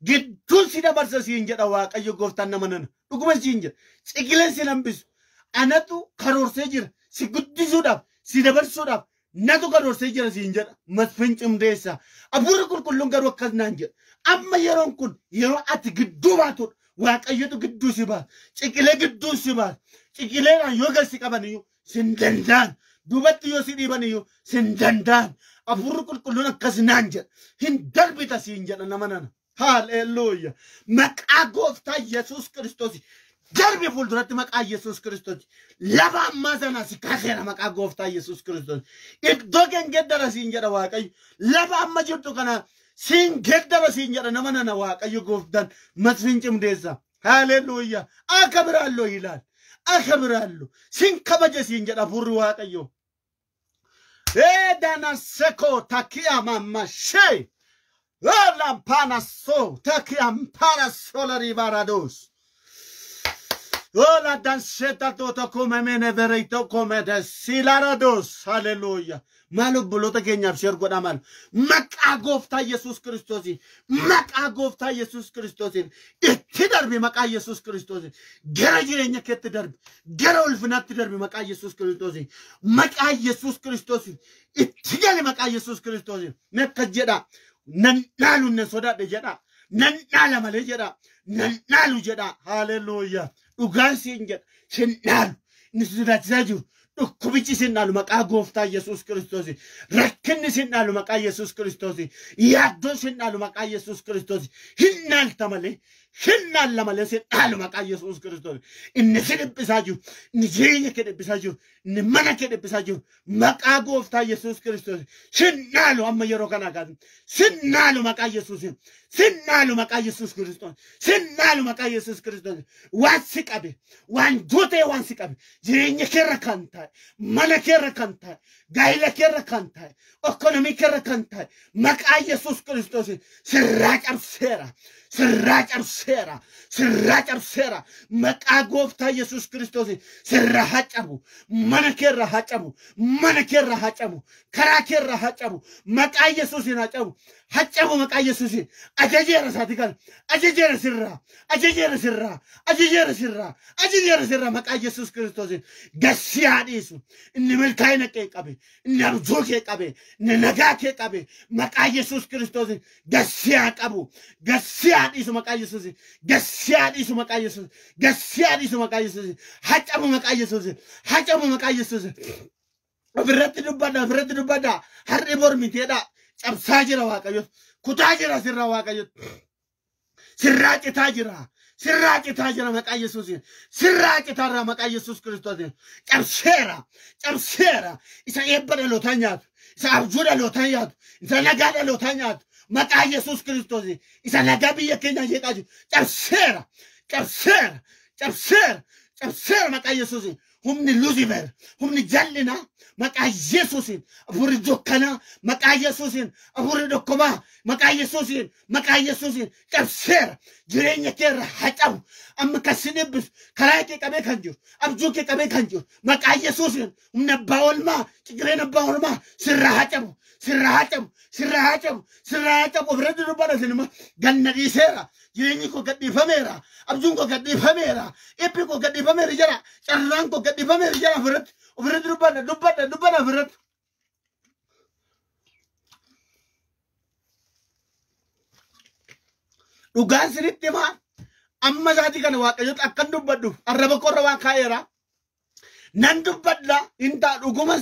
Gidduun si dabarsa siin jedha Waaqayyo gooftaan nama nana. Dhuguma siin jedha. Ciqileen si lambisu. Anatu karoorsee jira. Si guddisuudhaaf, si dabarsuudhaaf. Natu karoorsee jira siin jedha. Masfin cimdeessa. Hafuurri qulqulluun garuu akkas naan jedha. Amma yeroon kun yeroo ati gidduu baatudha. Waaqayyotu gidduu si baasa. Ciqilee gidduu si baasa. Ciqileedhaan yoo galsi qaban iyyuu sin danda'an. Duubatti yoo si dhiiban iyyuu sin danda'an. Hafuurri qulqulluun akkas naan jedha. Hin darbita siin jedha nama nana. Haaleluyyaa. Maqaa gooftaa Yesuus Kiristoos. Darbi fuulduratti maqaa Yesuus Kiristoos. Lafa ammaa sana si kaaseera maqaa gooftaa Yesuus Kiristoos. Iddoo keen geddara siin jedha Waaqayyo. Lafa amma jirtu kana siin geddara siin jedha nama nana Waaqayyo gooftaan masfin cimdeessa. Haaleluyyaa. Akka biraallo ilaal. Akka biraallo. Siin kabaja siin jedha hafuurri Waaqayyo. Dana seko takia mama shee. Lampana so takia mpana sola ribarados. Ola danseta tota come mene verito come de silarados. Hallelujah. Malu bulota keenyaaf sheer godha malu. Maqaa gooftaa Yesuus Kiristoosiin. Maqaa gooftaa Yesuus Kiristoosiin. Itti darbi maqaa Yesuus Kiristoosiin. Gara jireenya keetti darbi. Gara ulfinaatti darbi maqaa Yesuus Kiristoosiin. Maqaa Yesuus Kiristoosiin. Itti gali maqaa Yesuus Kiristoosiin. Nekka jedha. Nan dhaalu nan sodaadhe jedha. Nan dhaala malee jedha. Nan dhaalu jedha. Hallelujah. Dhugaan siin jedha. Sin dhaalu. Inni sodaachisaa jiru. Dhukkubichi sin dhaalu maqaa gooftaa Yesuus Kiristoosiin. Rakkinni sin dhaalu maqaa Yesuus Kiristoosiin. Yaaddoon sin dhaalu maqaa Yesuus Kiristoosiin. Hin dhaalta malee. Hin dhaalla malee sin dhaalu maqaa Yesuus Kiristoosiin. Inni si dhiphisaa jiru. Inni jireenya kee dhiphisaa jiru. Inni mana kee dhiphisaa jiru. Maqaa gooftaa Yesuus Kiristoosiin. Sin dhaalu amma yeroo kanaa kaasin. Sin dhaalu maqaa Yesuusiin. Sin dhaalu maqaa Yesuus Kiristoosiin. Sin dhaalu maqaa Yesuus Kiristoosiin. Waan si qabe. Waan duutee waan si qabe. Jireenya keerra kan taa'e. Mana keerra kan taa'e. Gaa'ila keerra kan taa'e. Ekonomii keerra kan taa'e. Maqaa Yesuus Kiristoosiin. Sirraa cabseera. sirraa cabseera maqaa gooftaa Yesuus Kiristoos sirraa haa cabu mana keerraa haa cabu karaa keerraa haa cabu maqaa Yesuusiin haa cabu maqaa Yesuusiin ajajeera isaati kana ajajeera sirraa maqaa Yesuus Kiristoosiin gassi haa dhiisu inni milkaa'ina kee qabe inni abjuu kee qabe inni nagaa kee qabe maqaa Yesuus Kiristoosiin gassi haa qabu gassi haa dhiisu maqaa Yesuusiin gassi haa dhiisu maqaa Yesuusiin gassi haa dhiisu maqaa Yesuusiin haa cabu maqaa Yesuusiin ofirratti dubbadha har'i mormiteedha cabsaa jira Waaqayyo kutaa jira sirra Waaqayyo sirraa citaa jira maqaa Yesuusiin sirraa citaarraa maqaa Yesuus Kiristoosiin cabseera isa eebba dhalootaa nyaatu isa abjuu dhalootaa nyaatu isa nagaa dhalootaa nyaatu maqaa Yesuus Kiristoosiin isa nagaa biyya keenya jeeqaa jiru cabseera maqaa Yesuusiin humni Lucifer humni jal'ina maqaa Yesuusiin afurri dukkanaa maqaa Yesuusiin afurri dhokkomaa maqaa Yesuusiin cabseera jireenya keerra haa cabu amma kasi dhibbisu karaa kee qabee kan jiru abjuu kee qabee kan jiru maqaa Yesuusiin humna abbaa oolmaa ciqireen abbaa oolmaa sirraa haa cabu ofirratti dubbadha sinima ganna dhiiseera jireenyi koo gadhiifameera abjuun koo gadhiifameera ibbi koo gadhiifameera jira carraan koo gadhiifameera jira ofirratti dubbadha ofirratti dhugaan sinitti himaa amma isaati kana Waaqayyoon akkan dubbadhu arraba korra waan kaa'eera nan dubbadha intaa dhuguma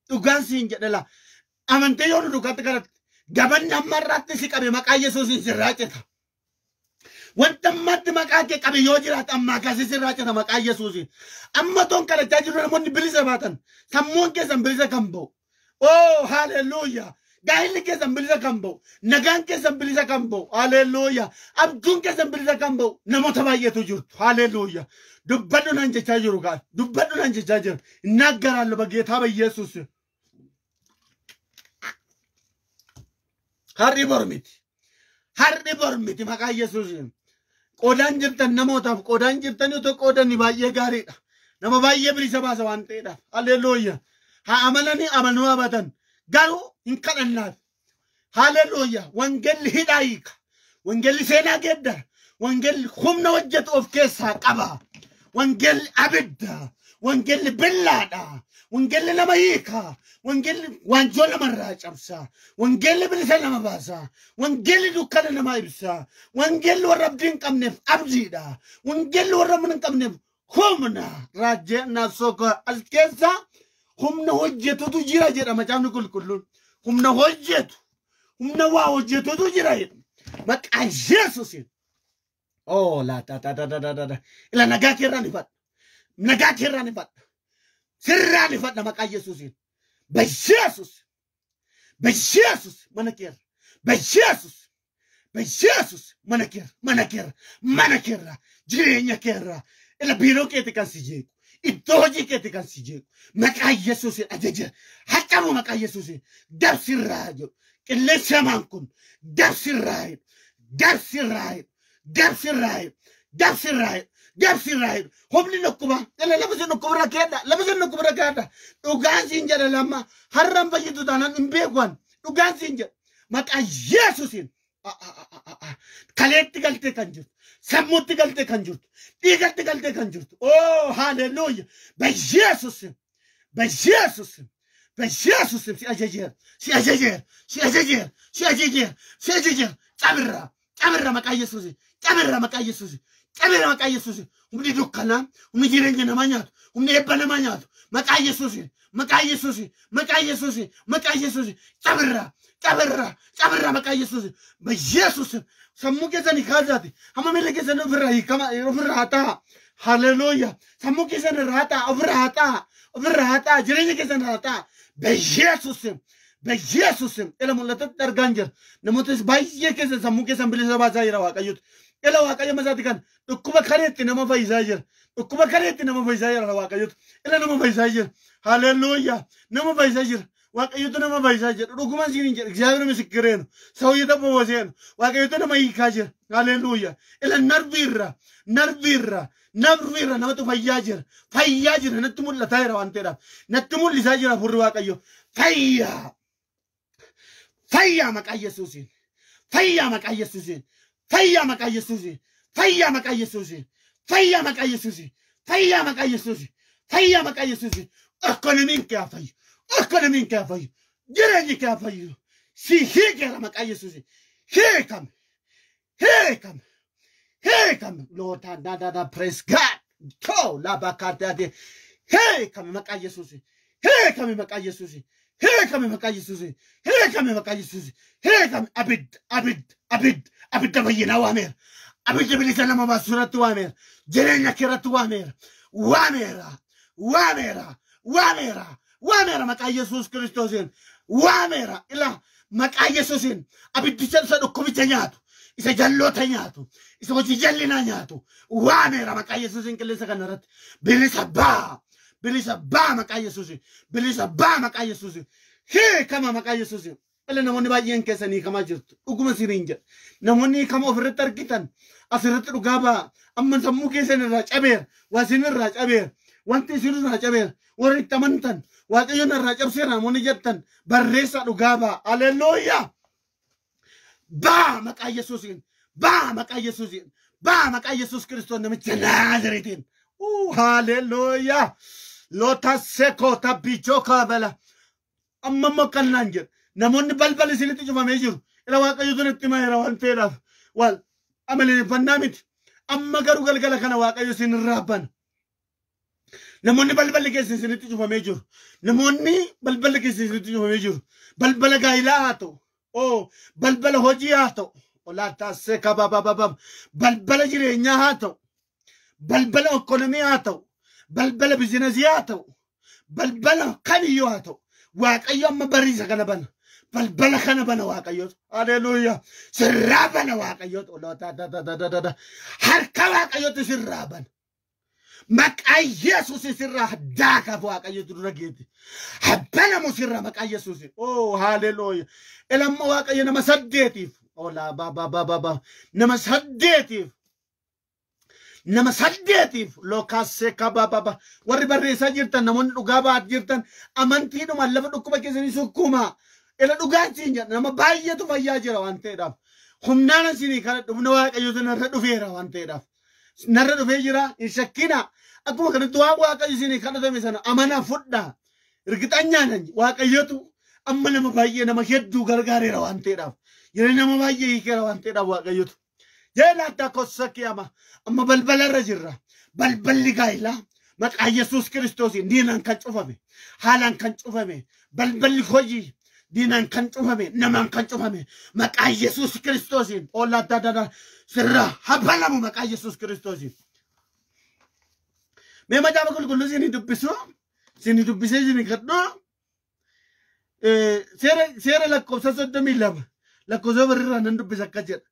dhugaan siin jedhe amantee yoo nu dhugaatti kanatti gabanni amma irratti si qabe maqaa Yesuusiin sirraa cita wanta ammatti maqaa kee qabe yoo jiraate amma akkasii sirraa cita maqaa Yesuusiin amma toon kadhachaa jiru namoonni bilisa baatan sammuun keessan bilisa kan ba'u haleluuyaa gaa'illi keessan bilisa kan ba'u nagaan keessan bilisa kan ba'u haleluuyaa abjuun keessan bilisa kan ba'u namoota baay'eetu jirtu haleluuyaa dubbadhu nan jechaa jiru kaan dubbadhu nan jechaa jiru እናገራለሁ በጌታ በኢየሱስ har'i bormiti maqaa Yesuusiin qoodaan jirtan namootaaf qoodaan jirtan yoo ta'u qoodaan baay'ee gaariidha nama baay'ee bilisa baasa waan ta'eedhaaf haleluuyaa haa amananii amanuu abatan garuu hin kadhannaaf haleluuyaa wangeelli hidhaa hiika wangeelli seenaa geeddara wangeelli humna hojjetu of keessaa qaba wangeelli abidda wangeelli billaadha wangeelli nama hiika wangeelli waanjoo namarraa cabsa wangeelli bilisa nama baasa wangeelli dukkana nama ibsa wangeelli warra abdii hin qabneef abdiidha wangeelli warra mana hin qabneef humna raajee naasooka as keessa humna hojjetutu jira jedha macaafni qulqulluun humna waa hojjetutu jira jedha maqaa Yesuusiin ila nagaa keerraa ni fadha sirraa ni fadha maqaa Yesuusiin በኢየሱስ መነኬር በኢየሱስ መነኬር ጅሬኛ ኬራ ኢላ ቢሮ ኬቲ kan si jeequ iddoo hojii keeti kan si jeequ maqaa Yesuusiin ajaja haqqabu maqaa Yesuusiin dabsirraa jedhu qilleensi hamaan kun dabsirraa humni nukkuba labsi nukkubra keedha dhugaan siin jedha lamma harran fayyitu taanaan hin beekuan dhugaan siin jedha maqaa Yesuusiin kaleetti galtee kan jirtu sammuutti galtee kan jirtu dhiigatti galtee kan jirtu haleluuya በኢየሱስም si ajajeer cabirra maqaa Yesuusiin cabirra maqaa Yesuusiin humni dukkanaa humni jireenya namaa nyaatu humni eebba namaa nyaatu maqaa Yesuusiin cabirra maqaa Yesuusiin በኢየሱስም sammuu keessanii kaasaati hamma miila keessanii ofirraa ta'a haleluuya sammuu keessanii irraa ta'a ofirraa ta'a jireenya keessanii irraa ta'a በኢየሱስም ila mul'atatti argaan jira namootas baay'ee keessa sammuu keessan bilisa baasaa jira Waaqayyotu ila Waaqayyo masaati kan dhukkuba kareetti nama fayyisaa jira Waaqayyotu ila nama fayyisaa jira haleluuya nama fayyisaa jira waaqayyotu nama fayyisaa jira dhuguma siin jedha እግዚአብሔር ምስክሬ ነው ሰው እየተፈወሰ ነው waaqayyotu nama hiikaa jira ሃሌሉያ ila narviirra namatu fayyaa jira natti mul'ataa jira waan ta'eedhaaf natti mul'isaa jira furri waaqayyo fayyaa maqaa Yesuusiin fayyaa maqaa Yesuusiin fayyaa maqaa Yesuusiin fayyaa maqaa Yesuusiin fayyaa maqaa Yesuusiin fayyaa maqaa Yesuusiin fayyaa maqaa Yesuusiin ekonomiin kee haa fayyu jireenyi kee haa fayyu si hiikeera maqaa Yesuusiin hiikame loota da praise God to la bakadade hiikame maqaa Yesuusiin hiikame maqaa Yesuusiin hiikame maqaa Yesuusiin hiikame maqaa Yesuusiin hiikame abidda bayyinaa waameera abidda bilisa nama baasu irratti waameera jireenya kee irratti waameera maqaa Yesuus Kiristoosiin waameera ila maqaa Yesuusiin abiddicha isa dhukkubicha nyaatu isa jalloota nyaatu isa hojii jallinaa nyaatu waameera maqaa Yesuusiin qilleensa kana irratti bilisa baa maqaa Yesuusiin bilisa baa maqaa Yesuusiin hiikama maqaa Yesuusiin ila namoonni baay'een keessan hiikamaa jirtu dhuguma siniin jedha namoonni hiikama ofirratti argitan asirratti dhugaa ba'a amma sammuu keessan irraa cabeera waa isin irraa cabeera wanti isin irraa cabeera warri itti amantan waaqayyoon irraa cabseera namoonni jettan barreessaa dhugaa ba'a haleluuyaa baa maqaa Yesuusiin baa maqaa Yesuus Kiristoos namicha Naazreetiin haleluuyaa loota sekoota bichoo kaabala amma kannaan jedha namoonni balbal isinitti cufamee jiru ila waaqayyotu itti maheera waan ta'eedhaaf wal amaleeffannaa miti amma garuu galgala kana waaqayyo isin irraa bana namoonni balballi keessa isinitti cufamee jiru balbala gaa'ilaa haa ta'u balbala hojii haa ta'u olaataa seeka babababab balbala jireenyaa haa ta'u balbala ekonomii haa ta'u balbala bizinasii haa ta'u balbala kamiyyuu haa ta'u waaqayyo amma bariisa kana bana balbala kana bana waaqayyotu haleluuyaa sirraa bana waaqayyotu olaataa harka waaqayyotu sirraa bana maqaa Yesuus sirraa daakaaf waaqayyotu dura geeti habbanamu sirraa maqaa Yesuus haleluuyaa ilamma waaqayyo nama saddeetiif olaa bababababa nama saddeetiif lookaasee kabababa warri barreessaa jirtan namoonni dhugaa ba'aa jirtan amantiidhuma lafa dhukkuba keessanii sukkuumaa ila dhugaan siin jedha nama baay'eetu fayyaa jira waan ta'eedhaaf humnaan isinii kana dhufna waaqayyotu narra dhufeera waan ta'eedhaaf narra dhufee jira hin shakkina akkuma kanatti waan waaqayyo isinii kadhatame sana amanaa fudhaa irgixanyaan waaqayyotu amma nama baay'ee nama hedduu gargaareera waan ta'eedhaaf yeroo nama baay'ee hiikeera waan ta'eedhaaf waaqayyotu jeelaaddaa kossa kiyama amma balbalarra jirra balballi gaa'ilaa maqaa Yesuus Kiristoosiin diinaan kan cufame haalaan kan cufame balballi hojii diinaan kan cufame namaan kan cufame maqaa Yesuus Kiristoosiin oolaaddaa sirraa habalamu maqaa Yesuus Kiristoosiin mee macaafa qulqulluu isinii dubbisee isinii kadhu seera lakkoofsa 32 lakkoofsa birraa nan dubbisa akka jedha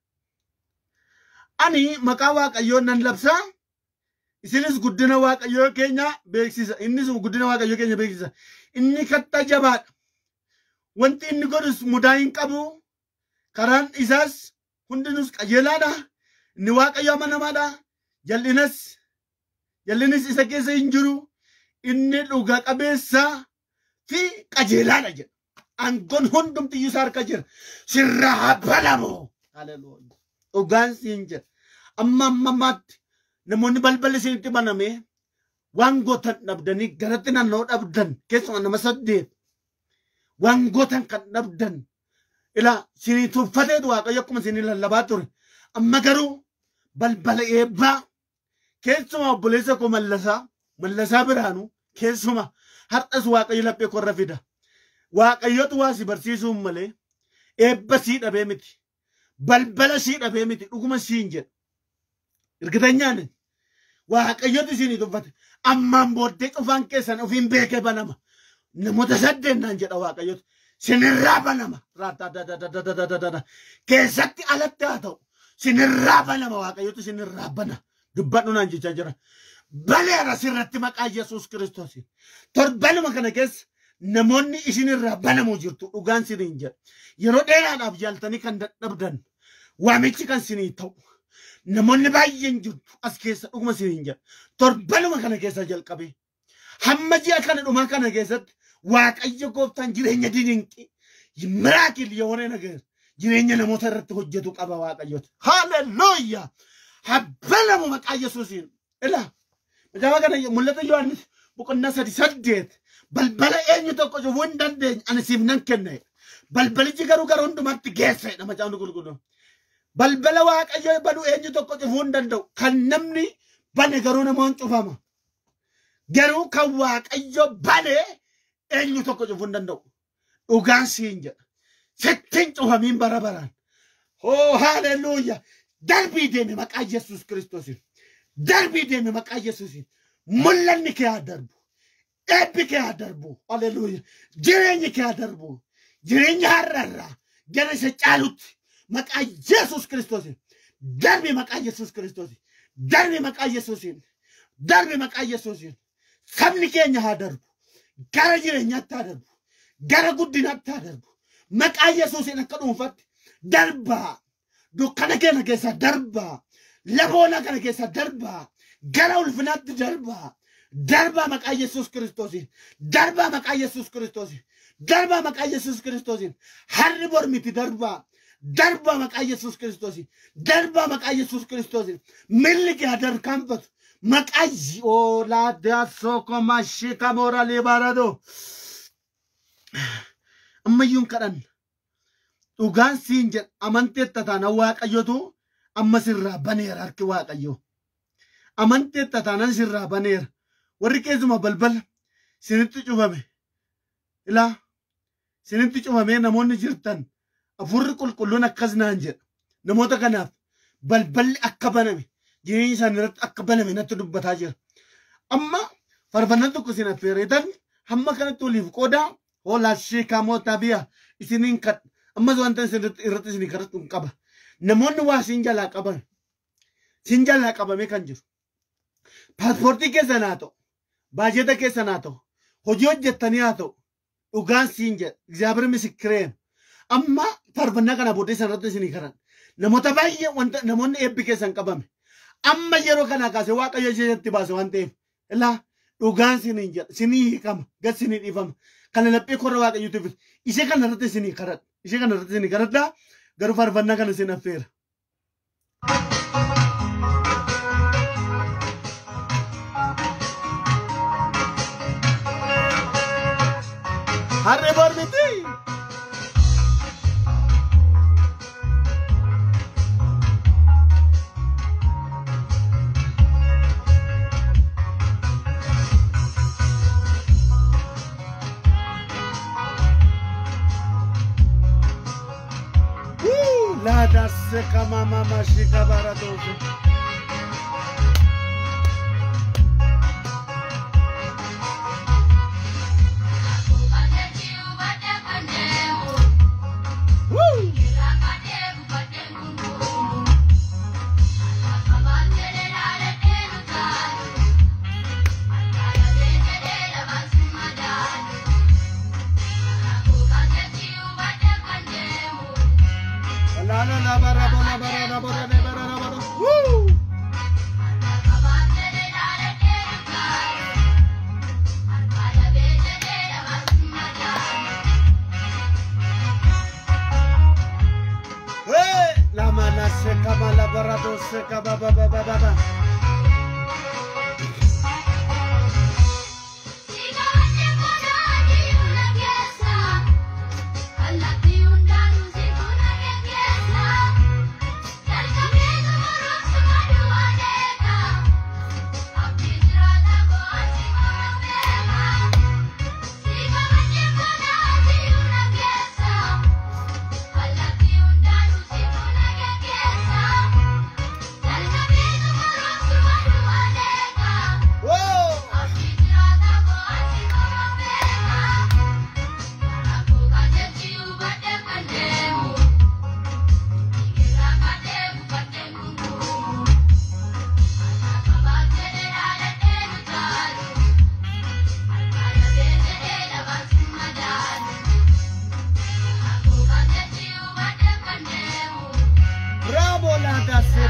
ani maqaa waaqayyoo nan labsaa isinis guddina waaqayyoo keenya beeksisa innis guddina waaqayyoo keenya beeksisa inni kattaa jabaadha wanti inni godhus mudaa hin qabu karaan isaas hundinus qajeelaadha inni waaqayyo amanamaadha jal'inis isa keessa hin jiru inni dhuga qabeessa fi qajeelaadha jedha aangoon hundumti isaa harka jira sirraa habalamu haleluuyaa dhugaan siin jedha amma ammaatti namoonni balballi isinitti baname waan gootan dhabdanii garatti naannoo dhabdan keessumaa nama 8 waan gootan kan dhabdan ila isinii tuffateetu waaqayyo akkuma isinii lallabaa ture amma garuu balbala eebbaa keessumaa obboleessa koo mallasaa biraanuu keessuma har'as waaqayyo laphee korra fida waaqayyotu waa si barsiisuun malee eebba sii dhabee miti balbala sii dhabee miti dhuguma siin jedha irgitanyaan waaqayyotu isinii tuffate ammaan booddee cufaan keessan ofiin beekee banama namoota 8 jedha waaqayyotu sinirraa banama keessatti alatti haa ta'u sinirraa banama waaqayyotu sinirraa bana dubbadhu naan jechaa jira baleera sirratti maqaa Yesuus Kiristoosiin torbanuma kana keessa namoonni isinirraa banamuu jirtu dhugaan siniin jedha. Yeroo dheeraadhaaf jaaltanii kan dadhabdan waamichi kan sinii ta'u. Namoonni baay'een jirtu as keessa dhuguma siniin jedha. Torbanuma kana keessa jalqabe. Hamma ji'a kana dhumaa kana keessatti Waaqayyo gooftaan jireenya dinqii miraakil yoone nageer jireenya namoota irratti hojjetu qaba Waaqayyooti. Haaleluyyaa. Habbalamu maqaa Yesuusiin. Ilaa. Macaafa kana mul'ata Yohaannis boqonnaa 3:8 balbala eenyu tokko cufuu hin dandeenye ani siif nan kenne. Balbalichi garuu gara hundumatti geessedha macaafni qulqulluun. Balbala Waaqayyo banuu eenyu tokko cufuu hin danda'u. Kan namni bane garuu namoon cufama. Garuu kan Waaqayyo bane eenyu tokko cufuu hin danda'u. Dhugaan siin jedha. Sittiin cufamiin bara baraan. Oh haaleluyyaa. Darbii deeme maqaa Yesuus Kiristoosiin. Darbii deeme maqaa Yesuusiin. Mul'anni kee haa darbu. Eebbi kee haa darbu. Haaleluyyaa. Jireenyi kee haa darbu. Jireenya har'arraa gara isa caalutti maqaa Yesuus Kiristoosiin. Darbii maqaa Yesuus Kiristoosiin. Darbii maqaa Yesuusiin. Darbii maqaa Yesuusiin. Sabni keenya haa darbu. Gara jireenyaatti haa darbu. Gara guddinaatti haa darbu. Maqaa Yesuusiin akka dhuunfatti darbaa. Dukkana keenya keessa darbaa. Laboona kana keessa darbaa. Gara ulfinaatti darbaa. Darbaa maqaa Yesuus Kiristoosiin. Darbaa maqaa Yesuus Kiristoosiin. Darbaa maqaa Yesuus Kiristoosiin. Harri mormiti darbaa. Darbaa maqaa Yesuus Kiristoosiin. Darbaa maqaa Yesuus Kiristoosiin. Milli kee haa darkaanfatu. Maqaa oolaa sookoma shika mooraalee baradoo. Ammayyuun kadhan. Dhugaan siin jedha amanteetta taana Waaqayyotu amma sirraa baneera harki Waaqayyo. Amanteetta taana sirraa baneera. Warri keessuma balbala sinitti cufame. Ilaa sinitti cufamee namoonni jirtan afurri qulqulluun akkas naan jedha. Namoota kanaaf balballi akka baname jireenya isaanii irratti akka baname natti dubbataa jira. Amma farfannaan tokko isin affeereetan hamma kanatti waliif qoodaa hoolaa sheekamoota biyya isiniin kadha. Ammas wanta irratti isinii kadhatu hin qaba. Namoonni waa siin jalaa qaban. Siin jalaa qabamee kan jiru. Paaspoortii keessan haa ta'u. Baajeta keessan haa ta'u. Hojii hojjettanii haa ta'u. Dhugaan siin jedha. እግዚአብሔር ምስክሬን. Amma farfannaa kana booddee san irratti isinii kadhan. Namoota baay'ee wanta namoonni eebbi keessan qabame. Amma yeroo kana kaasee Waaqayyo isheetti baase waan ta'eef. Ilaa dhugaan siniin jedha. Sinii hiikama. Gad sinii dhiifama. Kana laphee korra Waaqayyooti fide. Ishee kana irratti isinii kadhadha. Ishee kana irratti isinii kadhadha. Garuu farfannaa kana isin affeera. Harree mormiti. La da seca mama shika baradoso. La mana seca mala barado seca ba.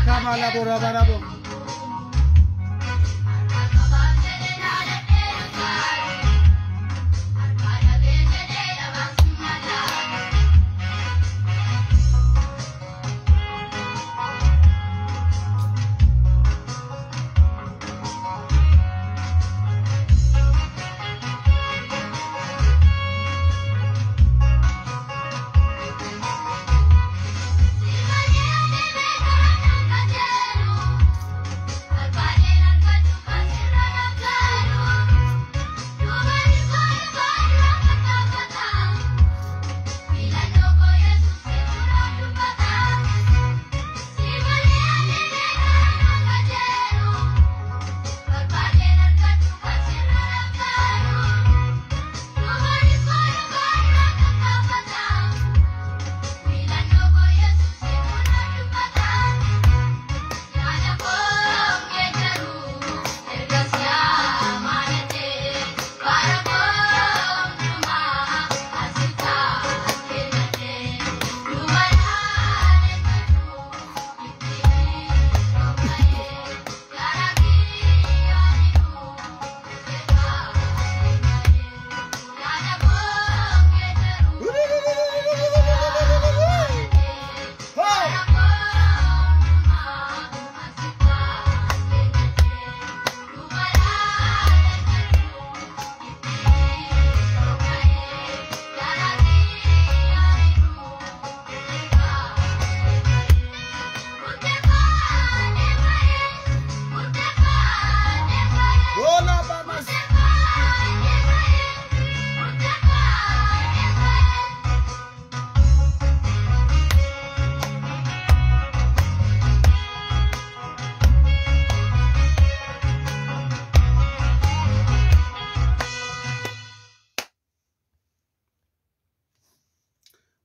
kamala bora barabo.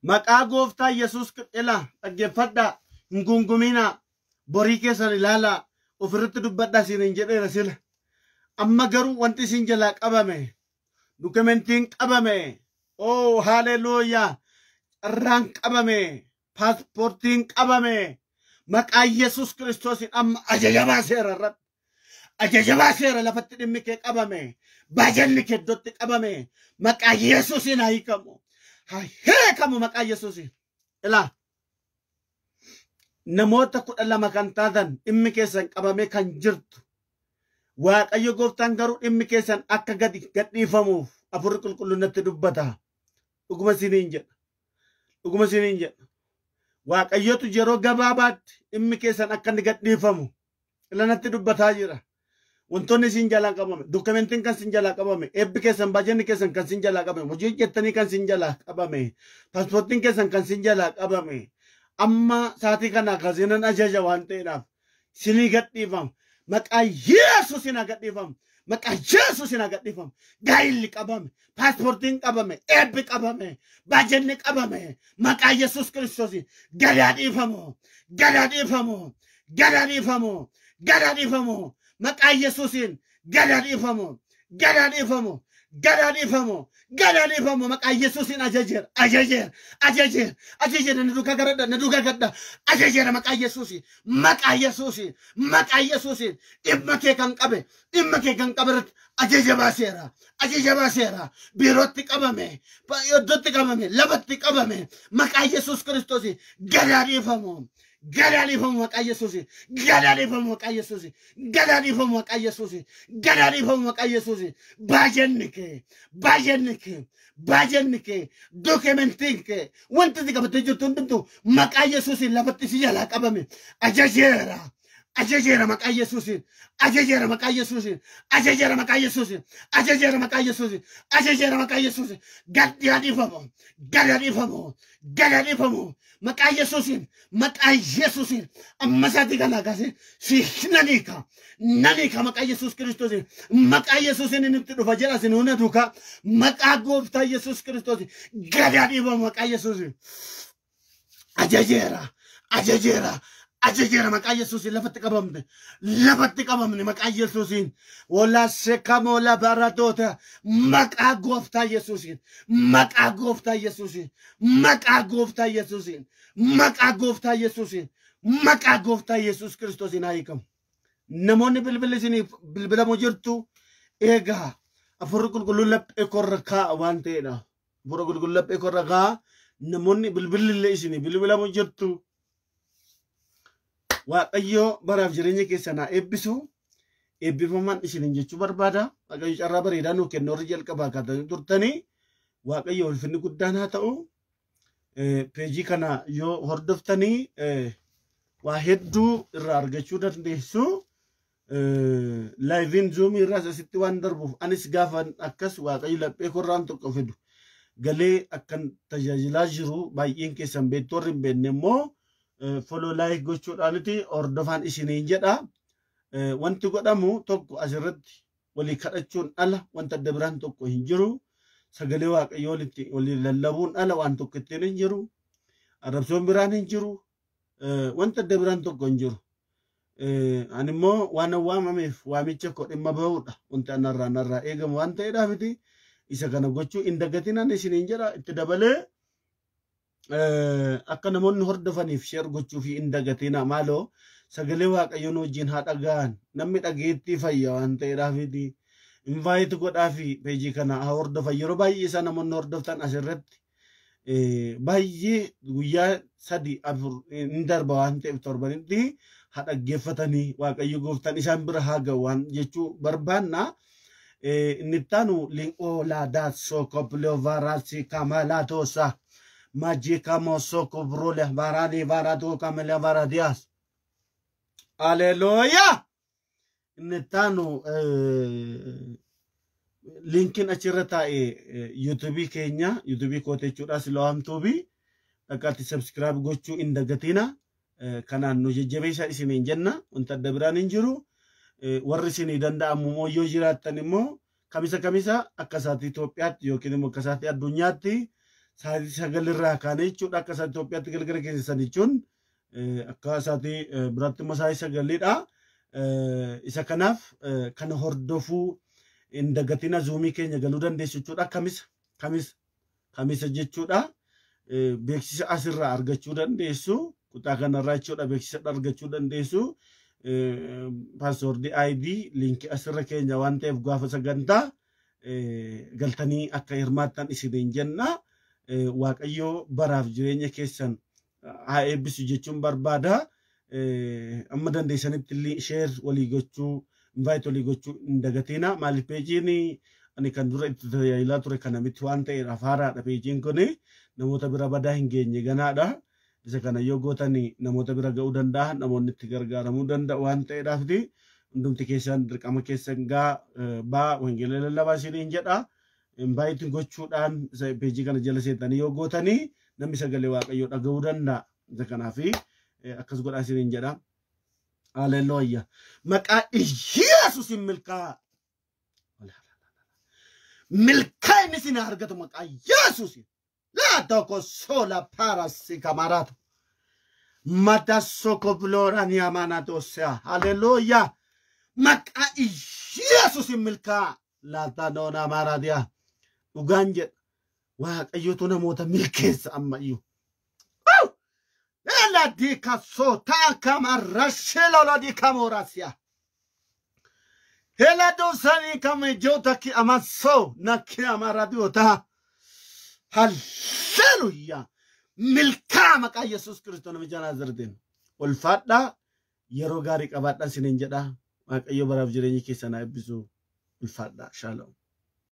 Maqaa gooftaa Yesuus qixxila dhaggeeffadhaa hin gungumina borii keessan ilaalaa ofirratti dubbadhaa siin jedheera sila amma garuu wanti isin jalaa qabame dokumentiin qabame oh haleluuyaa irraan qabame paaspoortiin qabame maqaa Yesuus Kiristoosiin amma ajajabaa seera lafatti dhimmi kee qabame baajanni kee iddootti qabame maqaa Yesuusiin haa hiikamu. Hee kamu maqaa Yesuusiin ilaa namoota 12 kan taatan dhimmi keessan qabamee kan jirtu Waaqayyo gooftaan garuu dhimmi keessan akka gadhiifamuuf afurri qulqulluun natti dubbata. Dhuguma isiniin jedha Waaqayyotu yeroo gabaabaatti dhimmi keessan akka inni gadhiifamu ila natti dubbataa jira. Wantoonni isin jalaa qabame, dokumentiin kan isin jalaa qabame, eebbi keessan baajanni keessan kan isin jalaa qabame, hojii hojjettanii kan isin jalaa qabame, paaspoortiin keessan kan isin jalaa qabame. Amma saatii kana akkasiin ajaja waan ta'eedhaaf isinii gadhiifamu. Maqaa Yesuusiin haa gadhiifamu. Maqaa Yesuusiin haa gadhiifamu. Gaa'illi qabame, paaspoortiin qabame, eebbi qabame, baajanni qabame. Maqaa Yesuus Kiristoosiin gadaa dhiifamu. Maqaa Yesuusiin gadaa dhiifamu. Maqaa Yesuusiin ajajeera na duukaa gadda ajajeera maqaa Yesuusiin dhimma kee kan qabe irratti ajaja baaseera biirootti qabame iddootti qabame lafatti qabame maqaa Yesuus Kiristoosiin gadaa dhiifamu. maqaa Yesuusiin maqaa Yesuusiin baajanni kee dokumentiin kee wanti si qabatee jirtu hundumtu maqaa Yesuusiin lafatti si jalaa qabame ajajeera maqaa Yesuusiin gadaa dhiifamu maqaa Yesuusiin amma saatii kana kaasee si naniika maqaa Yesuus Kiristoosiin maqaa Yesuusiin inni itti dhufa jedha sin hunda duukaa maqaa gooftaa Yesuus Kiristoosiin gadaa dhiifamu maqaa Yesuusiin ajajeera maqaa Yesuusiin lafatti qabamne maqaa Yesuusiin wala sekamo la baratoota maqaa gooftaa Yesuusiin maqaa gooftaa Yesuus Kiristoosiin haa hiikamu. Namoonni bilbila isinii bilbilamoo jirtu eegaa afurri qulqulluun laphee korra kaa'a waan ta'edha. Afurri qulqulluun laphee korra kaa'a namoonni bilbilillee isinii bilbilamoo jirtu Waaqayyo baraaf jireenya keessan haa eebbisu. Eebbifamaan isiniin jechuu barbaada. Waaqayyo carraa bareedaa nuuf kennu warri jalqabaa kaatanii turtanii Waaqayyo ulfinni guddaan haa ta'u. Peejii kana yoo hordoftanii waa hedduu irraa argachuu dandeessu. Laayiviin zuumii irraas asitti waan darbuuf anis gaafa akkas Waaqayyo laphee korraan tokko fidu galee akkan tajaajilaa jiru baay'een keessan beektu warri hin beekne immoo follow like gochuudhaaniti hordofaan isiniin jedha. Wanti godhamu tokko asirratti walii kadhachuun ala wanta adda biraan tokko hin jiru. Sagalee Waaqayyoo walii lallabuun ala waan tokko ittiin hin jiru. Arrabsoon biraan hin jiru. Wanta adda biraan tokko hin jiru. Ani immoo waan waamameef waamicha koo dhimma bahudha. Wanti narraa eegamu waan ta'eedhaa miti. Isa kana gochuu hin dagatinaan isiniin jedha. Itti dabalee akka namoonni hordofaniif sheer gochuu fi hin dagatina maaloo sagalee Waaqayyoon wajjin haa dhaga'an. Namni dhageettii fayya waan ta'eedhaa miti. Invite godhaa fi peejii kana haa hordofan. Yeroo baay'ee isaa namoonni hordoftan asirratti baay'ee guyyaa 3-4 hin darba waan ta'eef torbanitti haa dhaggeeffatanii Waaqayyo gooftaan isaan bira haa ga'u waan jechuu barbaanna. Inni ittaanu linkoola daasoo koppilee vaaraasii kamalaa toosaa majii kamoo soko brole vaaraanii vaaraatoo kamalee vaaraadiyaas. Hallelujah! Inni ittaanu linkiin achirra taa'e yuutuubii keenya yuutuubii kootechuudhaas lo'amtuubii dhaqaatti subscribe gochuu hin dagatina. Kanaan nu jajjabeessaa isiniin jenna. Wanta adda biraan hin jiru. Warri isinii danda'amu immoo yoo jiraattan immoo kamisa akka sa'aatii Itoophiyaatti yookiin immoo akka sa'aatii addunyaatti sa'aatii 9 irraa kaanee jechuudha. Akka sa'aatii Itoophiyaatti galgala keessan jechuun akka sa'aatii biraatti immoo sa'aatii 9dha. Isa kanaaf kana hordofuu hin dagatina. Zuumii keenya galuu dandeessu jechuudha. Kamisa jechuudha. Beeksisa asirraa argachuu dandeessu. Kutaa kanarraa jechuudha beeksisa argachuu dandeessu. Paaswoordii ID linkii asirra keenya waan ta'eef gaafa sagantaa galtanii akka hirmaattan isiniin jenna. Waaqayyo baraaf jireenya keessan haa eebbisu jechuun barbaada. Amma dandeessanitti sheer walii gochuu invite walii gochuu hin dagatina. Maaliif peejiin ani kan dura itti tajaajilaa ture kana miti waan ta'eedhaaf haaraadha peejiin kun namoota bira badaa hin geenye ganaadha. Isa kana yoo gootanii namoota bira ga'uu danda'a. Namoonni itti gargaaramuu danda'u waan ta'eedhaafti. Hundumti keessan dirqama keessan baa wangeela lallabaa isiniin jedha. Invite gochuudhaan peejii kana jala seetanii yoo gootanii namni sagalee Waaqayyoo dhaga'uu danda'a. Isa kanaafi akkas godhaa isiniin jedha. Hallelujah. Maqaa Yesuusiin milkaa. Milkaa inni isin argatu maqaa Yesuusiin. La toko sola parasi camarada. Mata soko blora ni amanato sea. Hallelujah. Maka Jesus milka. La tanona maradia. Uganje. Waaqayyo tu namoota milkeessa amma iyyuu. Ela dika so ta kamarashelo la dika morasia. Ela dosani kama jota ki amaso na ki amaradio ta. Hallelujah. Milkaa maqaa Yesuus Kiristoos nama Naazreetiin. Ulfaadhaa yeroo gaarii qabaadhaa isiniin jedha. Waaqayyo baraaf jireenya keessan haa eebbisu. Ulfaadhaa. Shalom.